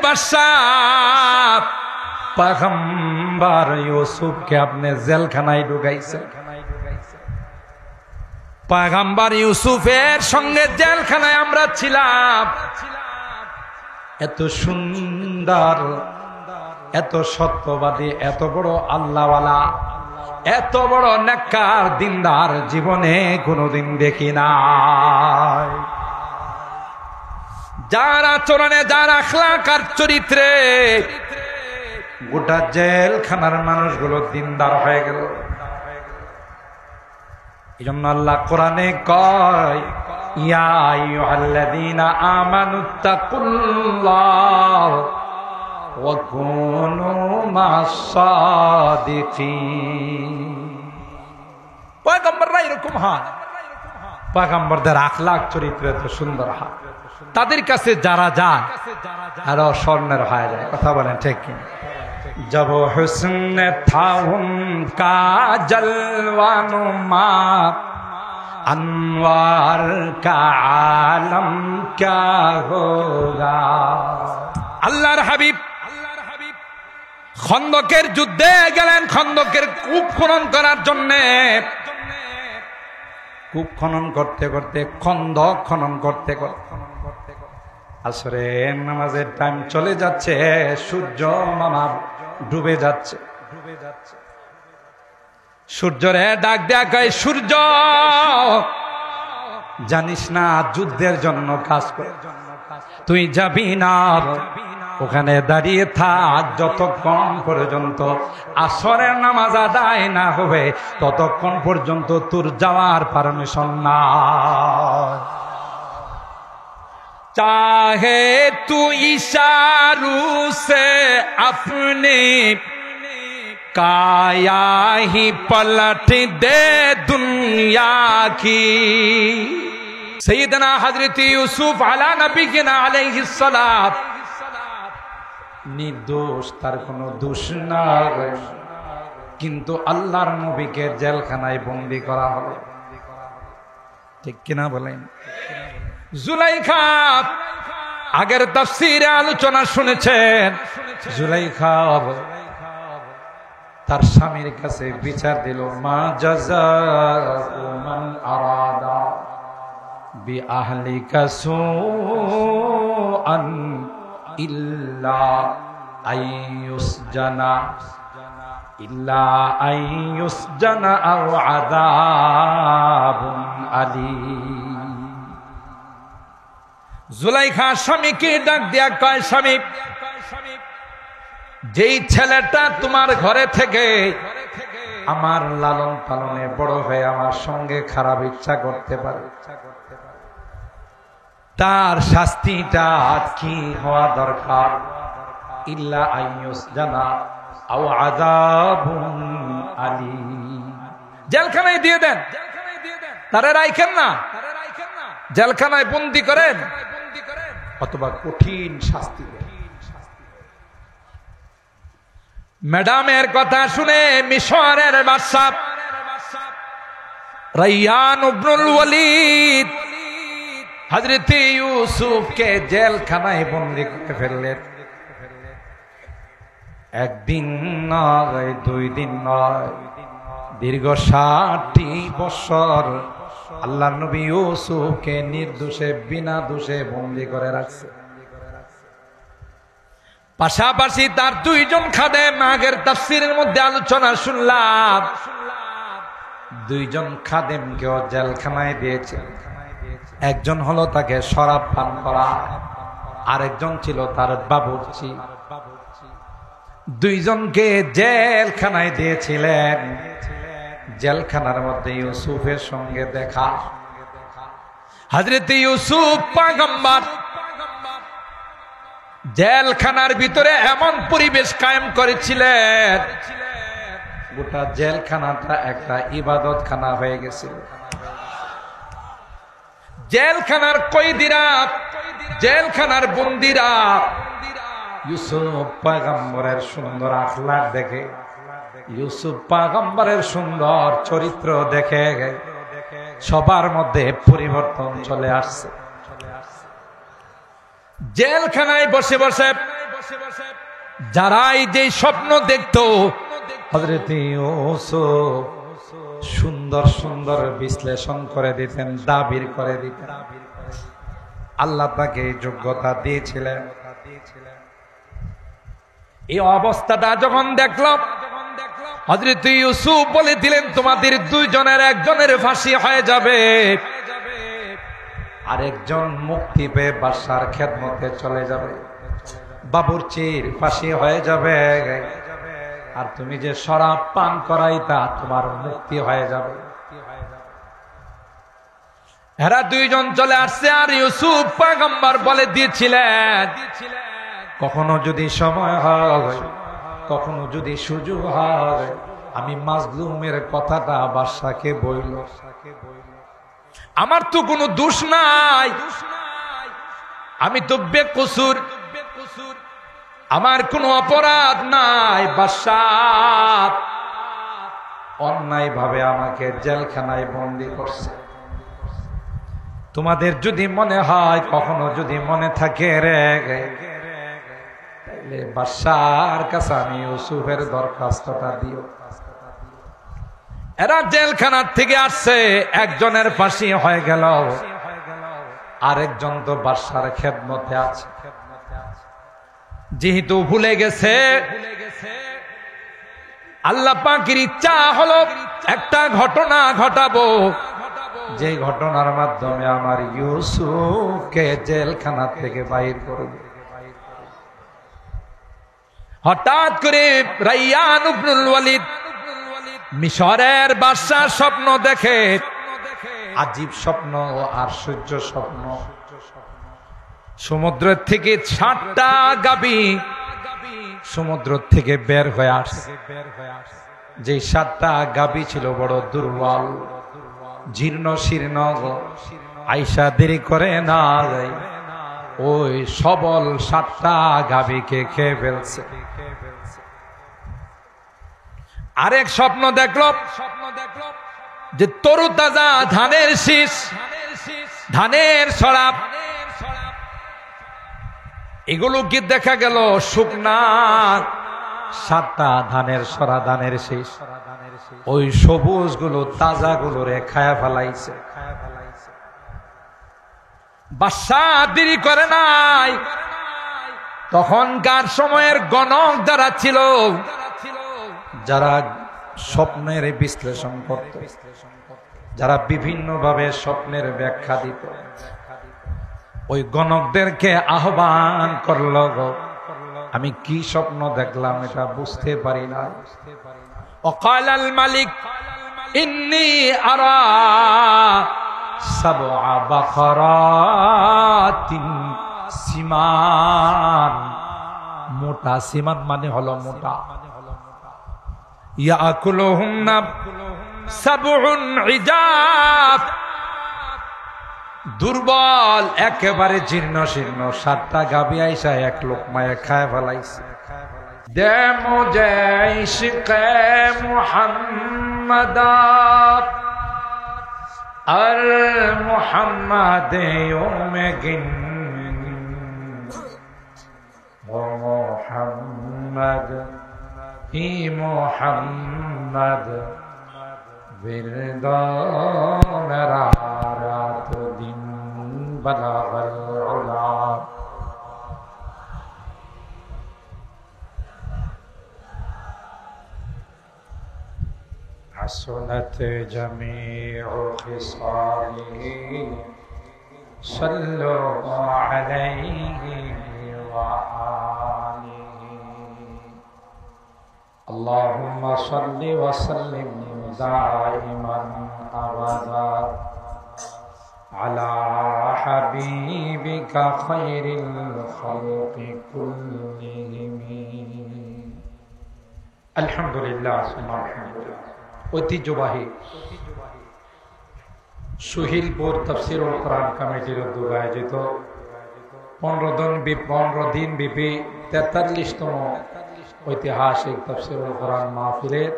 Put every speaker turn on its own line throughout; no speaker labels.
বাদশাহ পয়গম্বর ইউসুফকে আপনি জেলখানায় ঢুকাইছেন। পয়গম্বর ইউসুফের সঙ্গে জেলখানায় আমরা ছিলাম। এত সুন্দর, এত সত্যবাদী, এত বড় আল্লাহওয়ালা, এত বড় নেককার দিনদার জীবনে কোনোদিন দেখি নাই। যার আচরণে, যার আখলাক আর চরিত্রে গোটা জেলখানার মানুষগুলো দিনদার হয়ে গেল। এই জন্য আল্লাহ কোরআনে কয়, ইয়া আইয়ুহাল্লাযীনা আমানুত্তাকুল্লাহ ওয়া কুনু মাস-সাদিকিন। পয়গম্বররা এরকম হয়, পয়গম্বরদের আখলাক চরিত্র এত সুন্দর হয়, তাদের কাছে যারা যায় আরো স্বর্ণের হয়ে যায়। কথা বলেন ঠিক কি? जब हुस्न था उनका जलवानुमा अनवार का आलम क्या होगा। আল্লাহর হাবিব খন্দকের যুদ্ধে গেলেন, খন্দকের কূপ খনন করার জন্য। কূপ খনন করতে করতে, খন্দক খনন করতে করতে আসরের নামাজের টাইম চলে যাচ্ছে, সূর্য মামা ডুবে যাচ্ছে। সূর্যরে ডাক দেয়া কয়, সূর্য জানিস না যুদ্ধের জন্য কাজ করে, তুই যাবি না, ওখানে দাঁড়িয়ে থাক যতক্ষণ পর্যন্ত আসরের নামাজ আদায় না হবে, ততক্ষণ পর্যন্ত তোর যাওয়ার পারমিশন না। चाहे तू इशारों से अपने काया ही पलट दे दुनिया की। सैयदना हजरत यूसुफ अला नबीना अलैहिस सलाम निर्दोष, তার কোনো দোষ নাই, কিন্তু আল্লাহর নবীকে জেলখানায় বন্দী করা হলো। ঠিক কিনা বলেন? জুলাইখা, আগের তাফসীরে আলোচনা শুনেছেন, জুলাইখা তার স্বামীর কাছে বিচার দিল, মা জাযাউ মান আরাদা বি আহলিকা সুআন ইল্লা আইয়ুসজানা আও আযাবুন আলীম। জুলাইখা স্বামীকে ডাক দিয়া কয়, স্বামী, যেই ছেলেটা তোমার ঘরে থেকে আমার লালন পালনে বড় হয়ে আমার সঙ্গে খারাপ ইচ্ছা করতে পারে, তার শাস্তিটা কি হওয়া দরকার? ইল্লা আইয়ুসজানা আও আযাবুন আলীম। জেলখানায় দিয়ে দেন, তারে রাখেন না, জেলখানায় বন্দী করেন, অথবা কঠিন শাস্তি দেন। ম্যাডামের কথা শুনে মিশরের বাদশা রাইয়ান ইবনুল ওয়ালিদ হযরত ইউসুফকে জেলখানায় বন্দী করে ফেললেন। একদিন নয়, 2 দিন নয়, দীর্ঘ 60 বছর আল্লাহর নবী ইউসুফকে নির্দোষে, বিনা দোষে বন্দী করে রাখছে। পাশাপাশি তার 2 জন খাদেম, আগের তাফসীরের মধ্যে আলোচনা শুনলাম, 2 জন খাদেমকেও জেলখানায় দিয়েছে। একজন হলো তাকে শরাব পান করা, আরেকজন ছিল তার বাবুর্চি। 2 জনকে জেলখানায় দিয়েছিলেন। জেলখানার মধ্যে ইউসুফের সঙ্গে দেখা। হযরত ইউসুফ পয়গম্বর জেলখানার ভিতরে এমন পরিবেশ কায়েম করেছিলেন, গোটা জেলখানাটা একটা ইবাদতখানা হয়ে গেছিল। জেলখানার কয়েদিরা, জেলখানার বন্দীরা ইউসুফ পয়গম্বরের সুন্দর আখলাক দেখে, ইউসুফ পয়গম্বরের সুন্দর চরিত্র দেখে সবার মধ্যে পরিবর্তন চলে আসছে। জেলখানায় বসে বসে যারাই যে স্বপ্ন দেখতো হযরত ইউসুফ সুন্দর সুন্দর বিশ্লেষণ করে দিতেন, দাবির করে দিতেন। আল্লাহ তাকে যোগ্যতা দিয়েছিলেন। এই অবস্থাটা যখন দেখলাম, হযরত ইউসুফ বলে দিলেন, তোমাদের দুইজনের একজনের ফাঁসি হয়ে যাবে, আরেকজন মুক্তি পেয়ে বাদশার খেদমতে চলে যাবে, বাবুর্চির ফাঁসি হয়ে যাবে, আর তুমি যে শরাব পান করাইতা তোমার মুক্তি হয়ে যাবে। এরা দুইজন চলে আসছে, আর ইউসুফ পয়গম্বর বলে দিয়েছিলেন, কখনো যদি সময় হয়, কখনো যদি সুযোগ হয়, আমি মাজলুমের কথাটা বাদশাকে বইল। আমার তো কোনো দোষ নাই, আমি তো বেকসুর, আমার কোনো অপরাধ নাই। বাদশাহ অন্যায় ভাবে আমাকে জেলখানায় বন্দী করছে। তোমাদের যদি মনে হয়, কখনো যদি মনে থাকে রে, তাহলে বাদশার কাছে আমি ইউসুফের দরখাস্তটা দিও। এরা জেলখানার থেকে আসছে, একজনের ফাঁসি হয়ে গেল, আরেকজন তো বাদশার খেদমতে আছে। যেহেতু ভুলে গেছে, আল্লাহ পাকের ইচ্ছা হলো একটা ঘটনা ঘটাবো, যে ঘটনার মাধ্যমে আমার ইউসুফকে জেলখানা থেকে বাইর করব। হঠাৎ করে রাইয়ান ইবনুল ওয়ালিদ মিশরের বাদশা স্বপ্ন দেখে, আজীব স্বপ্ন, আশ্চর্য স্বপ্ন। সমুদ্রের থেকে ৬০টা গাভী সমুদ্র থেকে বের হয়ে আসছে। যে ৭টা গাভী ছিল বড় দুর্বল, জীর্ণ শীর্ণ, আইসা দেরি করে না, ওই সবল ৭টা গাভীকে খেয়ে ফেলছে। আরেক স্বপ্ন দেখলো যে তরুতাজা ধানের শীষ, ধানের শরাব, এগুলো কি দেখা গেল শুকনা ৭টা ধানের সরা, ধানের শীষ, ওই সবুজ গুলো তাজা গুলো রে খায়া ফেলাইছে। বাদশা দেরি করে নাই, তখনকার সময়ের গণক যারা ছিল, যারা স্বপ্নের বিশ্লেষণ করত, যারা বিভিন্ন ভাবে স্বপ্নের ব্যাখ্যা দিত, ওই গণকদেরকে আহ্বান করল, আমি কি স্বপ্ন দেখলাম এটা বুঝতে পারি না। وقال الملك إني أرى 7 بقرات সিমান, মোটা, সিমান মানে হলো মোটা, ইয়াকুলুহুন্না 7 ইজাব, দুর্বল একেবারে জীর্ণ শীর্ণ 7টা গাভী আইসা এক লোকমায় খায় ফেলাইছে। দে মুঝে ইশকে মুহাম্মদ আর মুহাম্মদ উম্মগিন, ও মুহাম্মদ হি মুহাম্মদ বিরদো মেরা রাত দিন বলাগল উলা। حسنت جميع خصاله صلوا عليه وآله اللهم صل وسلم دائما أبدا على حبيبك خير الخلق كلهم الحمد لله ثم الحمد لله। ঐতিহ্যবাহী সুহিলপুর তাফসীরুল কোরআন কমিটির উদ্যোগে আয়োজিত 15 দিন ব্যাপী 43তম ঐতিহাসিক তাফসীরুল কোরআন মাহফিলের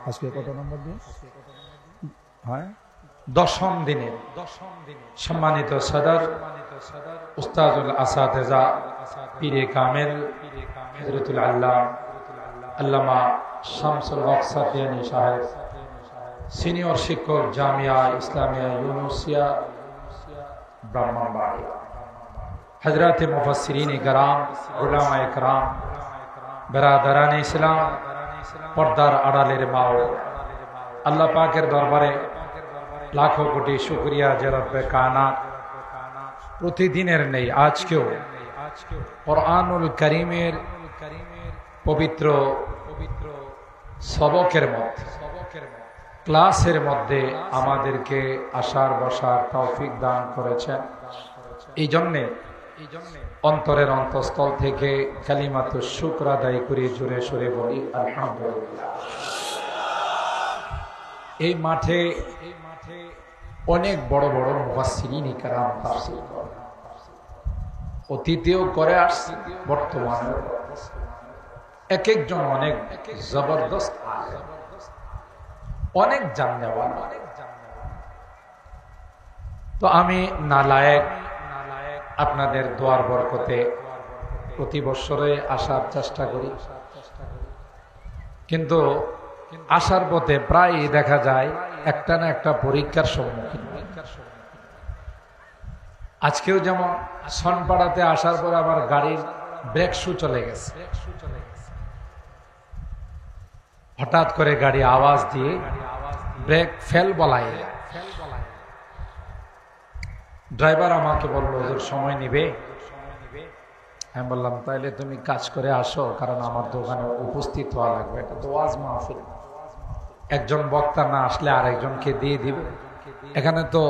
আজকে কত নম্বর দিন? হ্যাঁ, দশম দিনে সম্মানিত সদর উস্তাদুল আসাতেজা পীরে কামেল হযরতুল আল্লামা শামসুল হক সাদিয়ানী সাহেব, সিনিয়র শিক্ষক, জামিয়া ইসলামিয়া ইউনুসিয়া ব্রাহ্মণবাড়িয়া, হযরত মুফাসসিরিন کرام, উলামায়ে کرام, বেরাদারান ইসলাম, পর্দার আড়ালের মা ও আল্লাহ পাকের দরবারে লাখো কোটি শুকরিয়া যে রব্বে কায়নাত প্রতিদিনের নেই আজকেও কোরআনুল কারীমের পবিত্র সবকের মধ্যে, ক্লাসের মধ্যে আমাদেরকে আসার বসার তৌফিক দান করেছেন। এই জন্যে অন্তরের অন্তঃস্থল থেকে কালিমাতুশ শুকর আদায় করে জোরে সোরে বলি আলহামদুলিল্লাহ। এই মাঠে অনেক বড় বড় মুফাসসিরিন کرام তাফসীর করেন, অতীতেও করে আসছে, বর্তমানে এক একজন অনেক জবরদস্ত আলেম, অনেক জাননেওয়ালা। তো আমি নালায়েক আপনাদের দোয়ার বরকতে প্রতি বছরে আসার চেষ্টা করি, কিন্তু আসার পথে প্রায় দেখা যায় একটা না একটা পরীক্ষার সম্মুখীন। আজকেও যেমন সনপাড়াতে আসার পর আবার গাড়ির ব্রেক শু চলে গেছে, হঠাৎ করে গাড়ি আওয়াজ দিয়ে ব্রেক ফেল বলাই, ড্রাইভার আমাকে বললো হুজুর সময় নিবে। আমি বললাম তাইলে তুমি কাজ করে আসো, কারণ আমার দোকানে উপস্থিত হওয়া লাগবে, এটা তো ওয়াজ মাহফিল, একজন বক্তা না আসলে আরেকজনকে দিয়ে দিবে, এখানে তো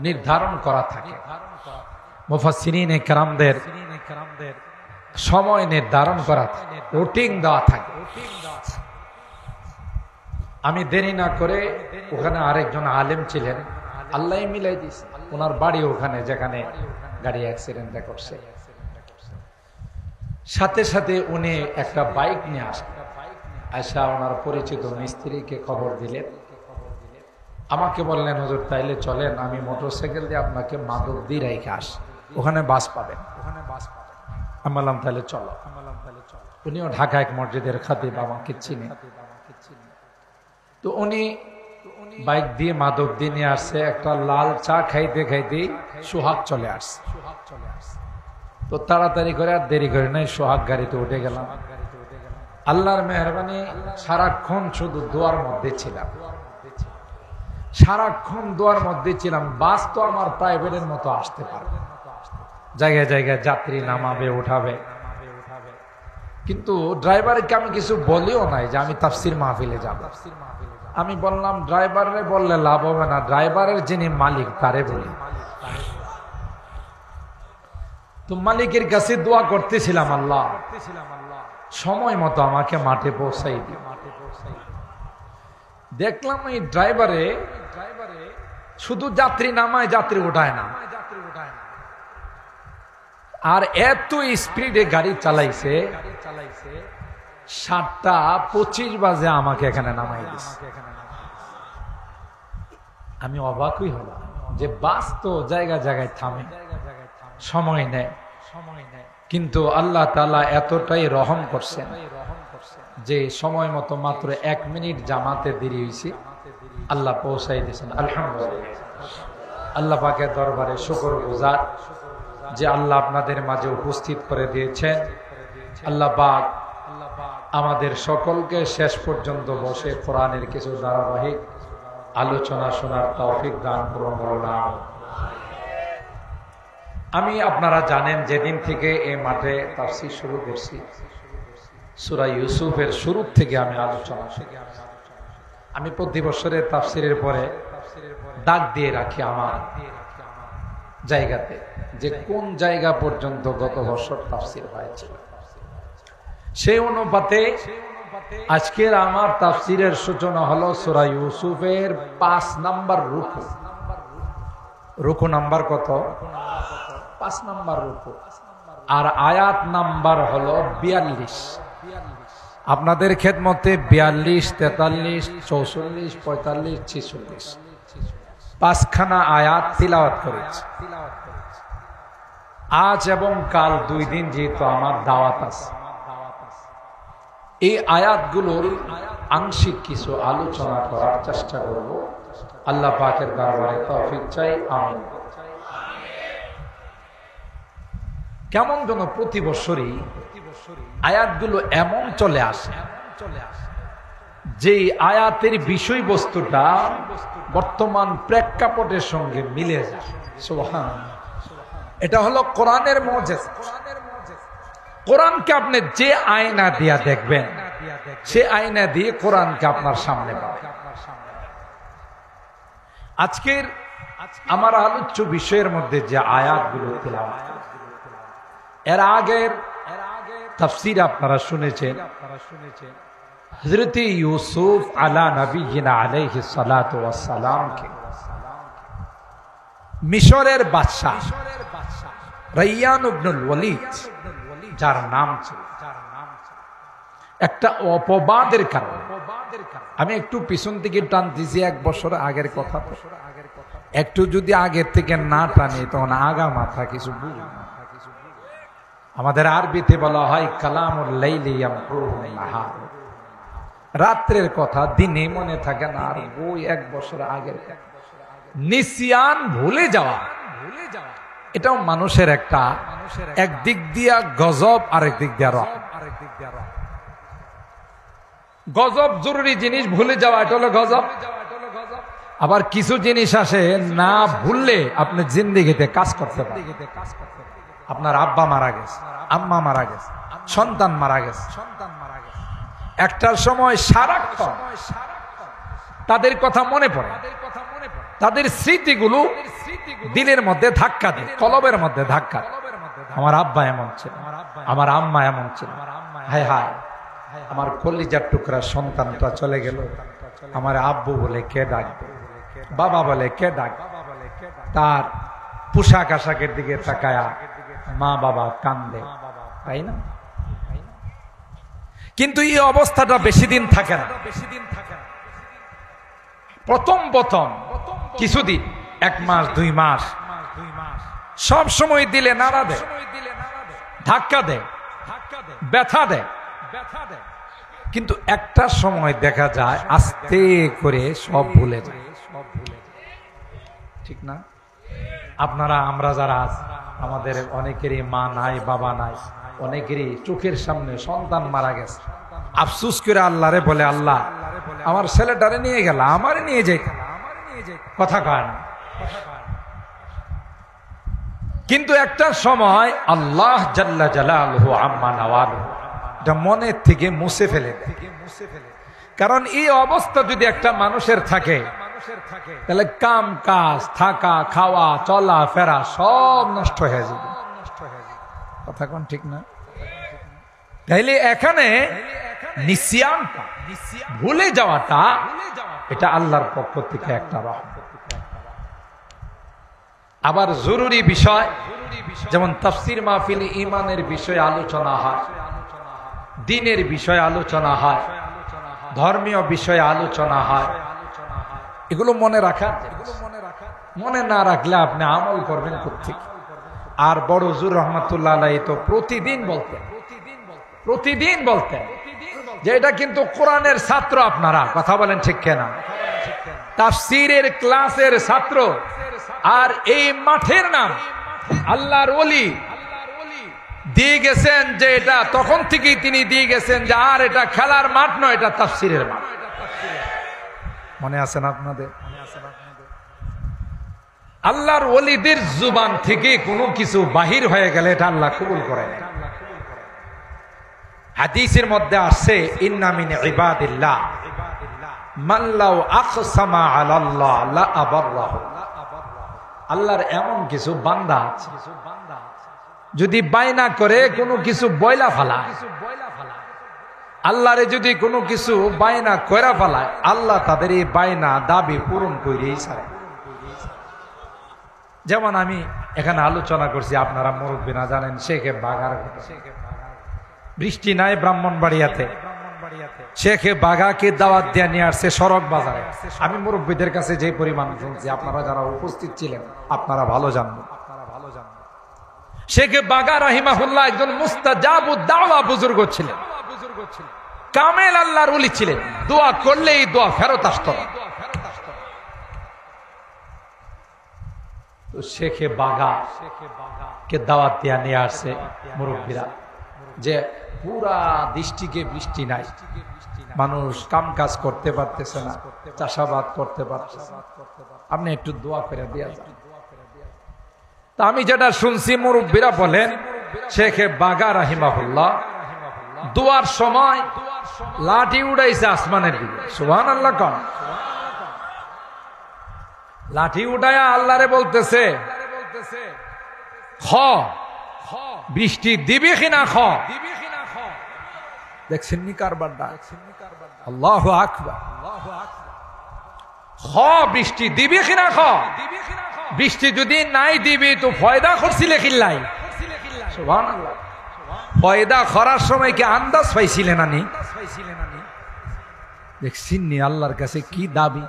নির্ধারণ করা থাকে, মুফাসসিরিন کرامদের সময় নির্ধারণ করা থাকে, রুটিন দেওয়া থাকে। আমি দেরি না করে, ওখানে আরেকজন আলেম ছিলেন, আল্লাহ মিলাই দিয়েছে, ওনার বাড়ি ওখানে যেখানে গাড়ি অ্যাক্সিডেন্টটা করছে, সাথে সাথে উনি একটা বাইক নিয়ে আসেন, আয়সা ওনার পরিচিত মিস্ত্রিকে খবর দিলেন, আমাকে বললেন হুজুর তাইলে চলেন, আমি মোটরসাইকেল দিয়ে আপনাকে মাধবদী রেখে আসি, ওখানে বাস পাবেন। আমি বললাম তাহলে চলো। উনিও ঢাকা এক মসজিদের খাতিব, আমাকে চিনে। তো উনি বাইক দিয়ে মাধবদী নিয়ে আসছে, একটা লাল চা খাইতে খাইতে সোহাগ চলে আসছে। তো তাড়াতাড়ি করে আর দেরি করে নাই, সোহাগ গাড়িতে উঠে গেলাম। আল্লাহর মেহরবানি, সারাক্ষণ শুধু দোয়ার মধ্যে ছিলাম, সারাক্ষণ দোয়ার মধ্যে ছিলাম। বাস তো আমার প্রাইভেটের মতো আসতে পারবে, জায়গায় জায়গায় যাত্রী নামাবে উঠাবে, কিন্তু ড্রাইভারকে আমি কিছু বলিও নাই যে আমি তাফসীর মাহফিলে যাব। আমি বললাম ড্রাইভারে বললে লাভ হবে না, ড্রাইভারের যিনি মালিক তারে বলি। তো মালিকের কাছে দোয়া করতেছিলাম, আল্লাহ সময় মতো আমাকে মাঠে পৌঁছাই দিও। দেখলাম এই ড্রাইভারে শুধু যাত্রী নামায়, যাত্রী উঠায় না, আর এত স্পিডে গাড়ি চালাইছে, 7:25 বাজে আমাকে এখানে নামাই দিছে। আমি অবাকই হলাম যে বাস তো জায়গা জায়গায় থামে, সময় নেয়, কিন্তু আল্লাহ তাআলা এতটাই রহম করছেন যে সময় মতো মাত্র 1 মিনিট জামাতে দেরি হয়েছে, আল্লাহ পৌঁছাই দিয়েছেন। আলহামদুলিল্লাহ, আল্লাহ পাকের দরবারে শুকরগুজার যে আল্লাহ আপনাদের মাঝে উপস্থিত করে দিয়েছেন। আল্লাহ পাক আমাদের সকলকে শেষ পর্যন্ত বসে কোরআনের কিছু ধারাবাহিক আলোচনা শোনার তৌফিক দান করুন। আমি, আপনারা জানেন, যেদিন থেকে এই মাঠে তাফসীর শুরু করছি, সূরা ইউসুফের শুরু থেকে আমি আলোচনা, আমি প্রতি বছরের তাফসীরের পরে দাগ দিয়ে রাখি আমার জায়গাতে যে কোন জায়গা পর্যন্ত গত বছর তাফসীর হয়েছিল। সেই অনুপাতে আজকের আমার তাফসীরের সূচনা হলো সূরা ইউসুফের 5 নাম্বার রুকু। রুকু নাম্বার কত? 5 নাম্বার রুকু, আর আয়াত নাম্বার হলো 42। আপনাদের খেদমতে 42, 43, 44, 45, 46 5খানা আয়াত তিলাওয়াত করেছি। আজ এবং কাল 2 দিন যেহেতু আমার দাওয়াত আছে, এই আয়াতগুলোর আংশিক কিছু আলোচনা করার চেষ্টা করব। আল্লাহ পাকের দরবারে তৌফিক চাই, আমিন। কেমন যেন প্রতি বছরই আয়াতগুলো এমন চলে আসে যে আয়াতের বিষয়বস্তুটা বর্তমান প্রেক্ষাপটের সঙ্গে মিলে যায়। সুবহানাল্লাহ। এটা হলো কোরআনের মুজিজা। কোরআনকে আপনি যে আয়না দিয়া দেখবেন, সে আয়না দিয়ে কোরআনকে আপনার সামনে পাবেন। আজকের আমার আলোচ্য বিষয়ের মধ্যে যে আয়াতগুলো তিলাওয়াত, এর আগের তাফসীর আপনারা শুনেছেন। হযরত ইউসুফ আলা নবিয়িনা আলাইহিস সালাতু ওয়াস সালামকে মিশরের বাদশা রায়্যান ইবনুল ওয়ালিদ, যার নাম ছিল, একটা অপবাদের কারণে, আমি একটু পিছন থেকে টানতেছি, 1 বছর আগের কথা, একটু যদি আগের থেকে না টানি তখন আগা মাথা কিছু বুঝি না। আমাদের আরবিতে বলা হয় কালামুল লাইলি ইয়ামকুরুন নাহার, রাত্রের কথা দিনে মনে থাকে না, আর ওই 1 বছর আগের নিসিয়ান, ভুলে যাওয়া, এটাও মানুষের একটা, একদিক দিয়া গজব, আরেক দিক দিয়া রহমত। গজব জরুরি জিনিস, ভুলে যাওয়া এটা হলো গজব। আবার কিছু জিনিস আসে না ভুললে আপনি জিন্দেগিতে কাজ করতে পারেন। আপনার আব্বা মারা গেছে, আম্মা মারা গেছে, সন্তান মারা গেছে, একটার সময় সারাক্ষণ তাদের কথা মনে পড়ে, তাদের স্মৃতিগুলো দিলের মধ্যে ধাক্কা দেয়, কলবের মধ্যে ধাক্কা দেয়। আমার আব্বা এমন ছিল, আমার আম্মা এমন ছিল, হায় হায় আমার কলিজার টুকরা সন্তানটা চলে গেল, আমার আব্বু বলে কে ডাকবে, বাবা বলে কে ডাকবে। তার পোশাক আশাকের দিকে তাকায়া মা বাবা কান্দে, তাই না? কিন্তু এই অবস্থাটা বেশি দিন থাকে না। প্রথম কিছুদিন, 1 মাস 2 মাস, সব সময় দিলে নাড়া দেয়, ধাক্কা দেয়, ব্যথা দেয়, কিন্তু একটা সময় দেখা যায় আস্তে করে সব ভুলে যায়, ঠিক না? আপনারা, আমরা যারা আমাদের অনেকেরই মা নাই, বাবা নাই, অনেকেরই চোখের সামনে সন্তান মারা গেছে, আফসুস করে আল্লাহরে বলে, আল্লাহ আমার ছেলেটারে নিয়ে গেল, আমারে নিয়ে যাই, কথা কয় না। কিন্তু একটা সময় আল্লাহ জাল্লা জালালুহু আম্মা নাওয়ালুহু এটা মনের থেকে মুছে ফেলে দেয়। কারণ এই অবস্থা যদি একটা মানুষের থাকে, তাহলে কাম কাজ, থাকা খাওয়া চলা ফেরা সব নষ্ট হয়ে যাবে, কথা কোন ঠিক না? তাইলে এখানে নিসিয়ানটা, ভুলে যাওয়াটা, এটা আল্লাহর পক্ষ থেকে একটা রহমত। আবার জরুরি বিষয়, যেমন তাফসীর মাহফিল ঈমানের বিষয়ে আলোচনা হয়, দ্বীনের বিষয়ে আলোচনা হয়, ধর্মীয় বিষয়ে আলোচনা হয়, এগুলো মনে রাখা। মনে না রাখলে আপনি আমল করবেন কোত্থেকে? আর বড় হুজুর রহমাতুল্লাহ আলাইহি তো প্রতিদিন বলতেন যে এটা কিন্তু কোরআনের ছাত্র, আপনারা কথা বলেন ঠিক কিনা? তাফসীরের ক্লাসের ছাত্র, আর এই মাঠের নাম আল্লাহর ওলি দিয়ে গেছেন, যে এটা তখন থেকেই তিনি দিয়ে গেছেন যে আর এটা খেলার মাঠ নয়, এটা তাফসীরের মাঠ। মনে আছে না আপনাদের? আল্লাহর ওলিদের জুবান থেকে কোনো কিছু বাহির হয়ে গেলে এটা আল্লাহ কবুল করেন। হাদিসের মধ্যে আসছে, ইন্না মিন ইবাদিল্লাহ মান লাউ আকসামা আলাল্লাহ লা আবাররাহু। আল্লাহর এমন কিছু বান্দা আছে, যদি বাইনা করে কোনো কিছু বয়লা ফেলায়, আল্লাহরে যদি কোনো কিছু বাইনা কইরা ফেলায়, আল্লাহ তাদের এই বাইনা দাবি পূরণ করেই ছাড়ে। যেমন আমি এখানে আলোচনা করছি, আপনারা মুরব্বীরা জানেন, শেখে বাগার বৃষ্টি নাই ব্রাহ্মণবাড়িয়াতে, শেখে বাগাকে দাওয়াত দিয়ে নিয়ে আসছে সড়ক বাজারে। আমি মুরব্বীদের কাছে যে পরিমাণ শুনছি, আপনারা যারা উপস্থিত ছিলেন আপনারা ভালো জানবেন। শেখে বাগা রাহিমাহুল্লাহ একজন মুস্তাজাবুদ দাওয়া বুজুর্গ ছিলেন, কামেল আল্লাহর ওলি ছিলেন। দোয়া করলে এই দোয়া ফেরত আসতো না। তো শেখে বাগা কে দাওয়াত দিয়া নিয়ে আসছে মুরব্বীরা যে পুরা দৃষ্টিকে বৃষ্টি নাই, মানুষ কাম কাজ করতে পারতেছে না, চাষাবাদ করতে পারতেছে না, আপনি একটু দোয়া করে দিয়া যান। তা আমি যেটা শুনছি মুরব্বীরা বলেন, শেখে বাগা রাহিমাহুল্লাহ দোয়ার সময় লাঠি উড়াইছে আসমানের দিকে। সুবহানাল্লাহ কোন লাঠি উঠায়া আল্লাহরে বলতেছে, খ বৃষ্টি দিবি কিনা খ। দেখছেন নি কারবারটা? আল্লাহু আকবার। খ বৃষ্টি দিবি কিনা খ। বৃষ্টি যদি নাই দিবি তো ফয়দা করছিলে কিল্লাই। সুবহানাল্লাহ। ফয়দা করার সময় কি আন্দাজ পাইছিলেন আনি? দেখছেন নি আল্লাহর কাছে কি দাবি?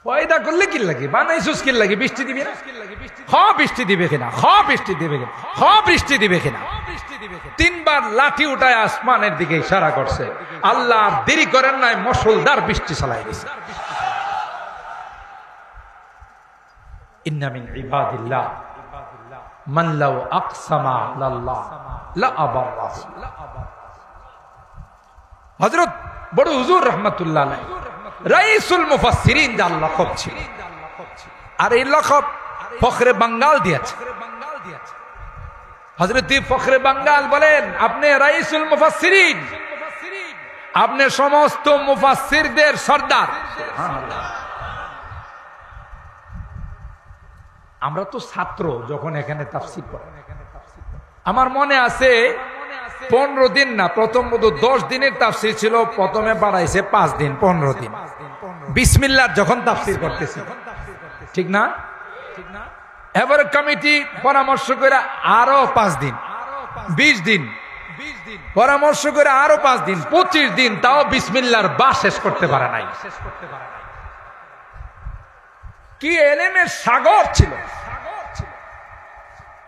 ফয়দা করলে কি লাগে, বানাইছুস কি লাগে? বৃষ্টি দিবি না? হ বৃষ্টি দিবে কিনা, হ বৃষ্টি দিবে কিনা, হ বৃষ্টি দিবে কিনা। তিনবার লাঠি উঠায় আসমানের দিকে ইশারা করছে। আল্লাহ দেরি করেন নাই, মুষলধার বৃষ্টি চালাই দিয়েছে। ইন্না মিন ইবাদিল্লাহ মান লাউ আকসামা আলাল্লাহ লা আবাররাহু। হযরত বড় হুজুর রাহমাতুল্লাহ আলাইহি রাইসুল মুফাসসিরিন যার লকব ছিল, আর এই লকব ফখরে বাঙ্গাল দিয়েছে। হযরত ফখরে বাঙ্গাল বলেন, আপনি রাইসুল মুফাসসিরিন, আপনি সমস্ত মুফাসসিরদের সর্দার। আমরা তো ছাত্র যখন এখানে তাফসীর পড়ি, আমার মনে আছে 15 দিন না, প্রথম 10 দিনের তাফসীর ছিল, প্রথমে বাড়াইছে 5 দিন, 15 দিন। বিসমিল্লাহ যখন তাফসীর করতেছি, ঠিক না? এবারে কমিটি পরামর্শ করে আরো 5 দিন, 20 দিন পরামর্শ করে আরো 5 দিন, 25 দিন, তাও বিসমিল্লাহর বা শেষ করতে পারে নাই। কি এলেমের সাগর ছিল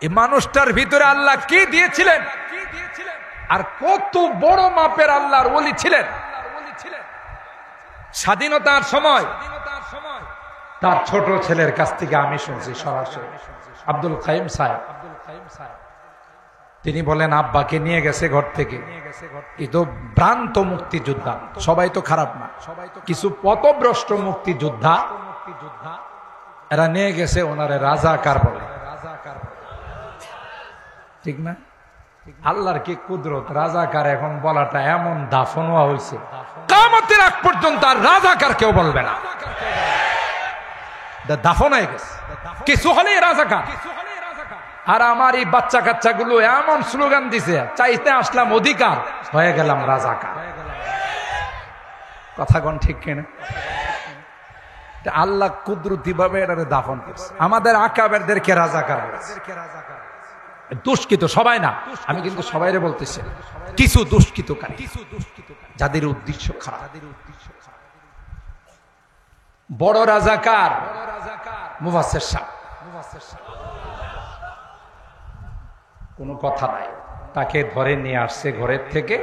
এই মানুষটার ভিতরে, আল্লাহ কি দিয়েছিলেন, আর কত বড় মাপের আল্লাহর ওলি ছিলেন। স্বাধীনতার সময় তার ছোট ছেলের কাছ থেকে আমি শুনছি সরাসরি, আব্দুল কাইম সাহেব, তিনি বলেন আব্বাকে নিয়ে গেছে ঘর থেকে, কিন্তু ভ্রান্ত মুক্তিযোদ্ধা, সবাই তো খারাপ না, কিছু পথভ্রষ্ট মুক্তিযোদ্ধা, এরা নিয়ে গেছে ওনারে রাজাকার বলে, ঠিক না? আল্লাহর কি কুদরত, রাজাকার এখন বলাটা এমন দাফন হওয়া হয়েছে, কিয়ামতের আগ পর্যন্ত আর রাজাকার কেউ বলবে না, দাফন হয়ে গেছে, কিছু হলেই রাজাকার। আর আমার এই বাচ্চা কাচ্চা গুলো এমন স্লোগান দিছে, চাইতে আসলাম অধিকার, হয়ে গেলাম রাজাকার। কথা কোন ঠিক কিনা? আল্লাহ কুদরতি ভাবে এটারে দাফন করছে। আমাদের আকাবেরদেরকে রাজাকার বলেছে, দুষ্কৃত সবাই না, আমি কিন্তু সবাইরে বলতেছি, কিছু দুষ্কৃতকারী যাদের উদ্দেশ্য খারাপ। বড় রাজাকার মুফাসসির সাহেব, কোনো কথা নাই, তাকে ধরে নিয়ে আসছে ঘরের থেকে,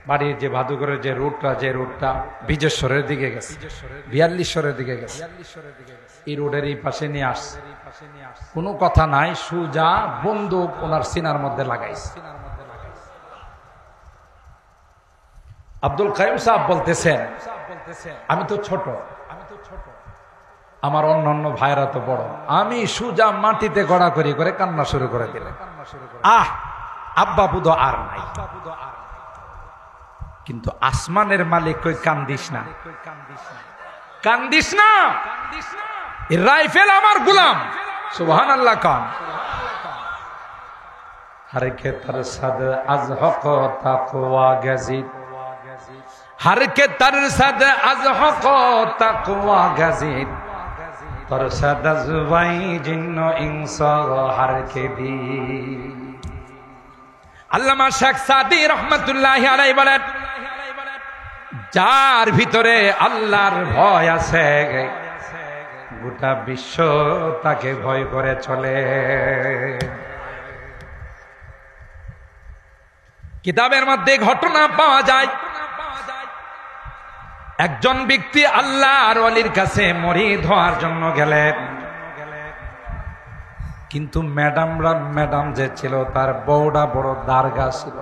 বাড়ির যে ভাদুঘরের যে রুটটা বিজেশ্বরের দিকে গেছে, 42 দিকে গেছে, এই রোডের এই পাশে নিয়ে আসছে, কোনো কথা নাই, সুজা বন্দুক ওনার সিনার মধ্যে লাগাইছে। আব্দুল কাইম সাহেব বলতেছেন, আমি তো ছোট, আমার অন্যান্য ভাইরা তো বড়, আমি সুজা মাটিতে গড়াগড়ি করে কান্না শুরু করে দিলেন। আহ আব্বা বুধ আর নাই, কিন্তু আসমানের মালিক কই কান্দিস না, কান্দিস না, রাইফেল আমার গোলাম। সুবহানাল্লাহ কান হারকে তরসাদ আজ হক তাকওয়া গাজিদ, হারকে তরসাদ আজ হক তাকওয়া গাজিদ, তরসাদ আজ ওয়াই জিন্ন ইনসা হারকে দি, আল্লামা শেখ সাদি রহমাতুল্লাহি আলাইহি বলেন, যার ভিতরে আল্লাহর ভয় আছে গোটা বিশ্ব তাকে ভয় করে চলে। কিতাবের মধ্যে ঘটনা পাওয়া যায়, একজন ব্যক্তি আল্লাহর ওয়ালির কাছে মুরিদ হওয়ার জন্য গেলেন, কিন্তু ম্যাডাম যে ছিল তার বউটা বড় দারগা ছিল।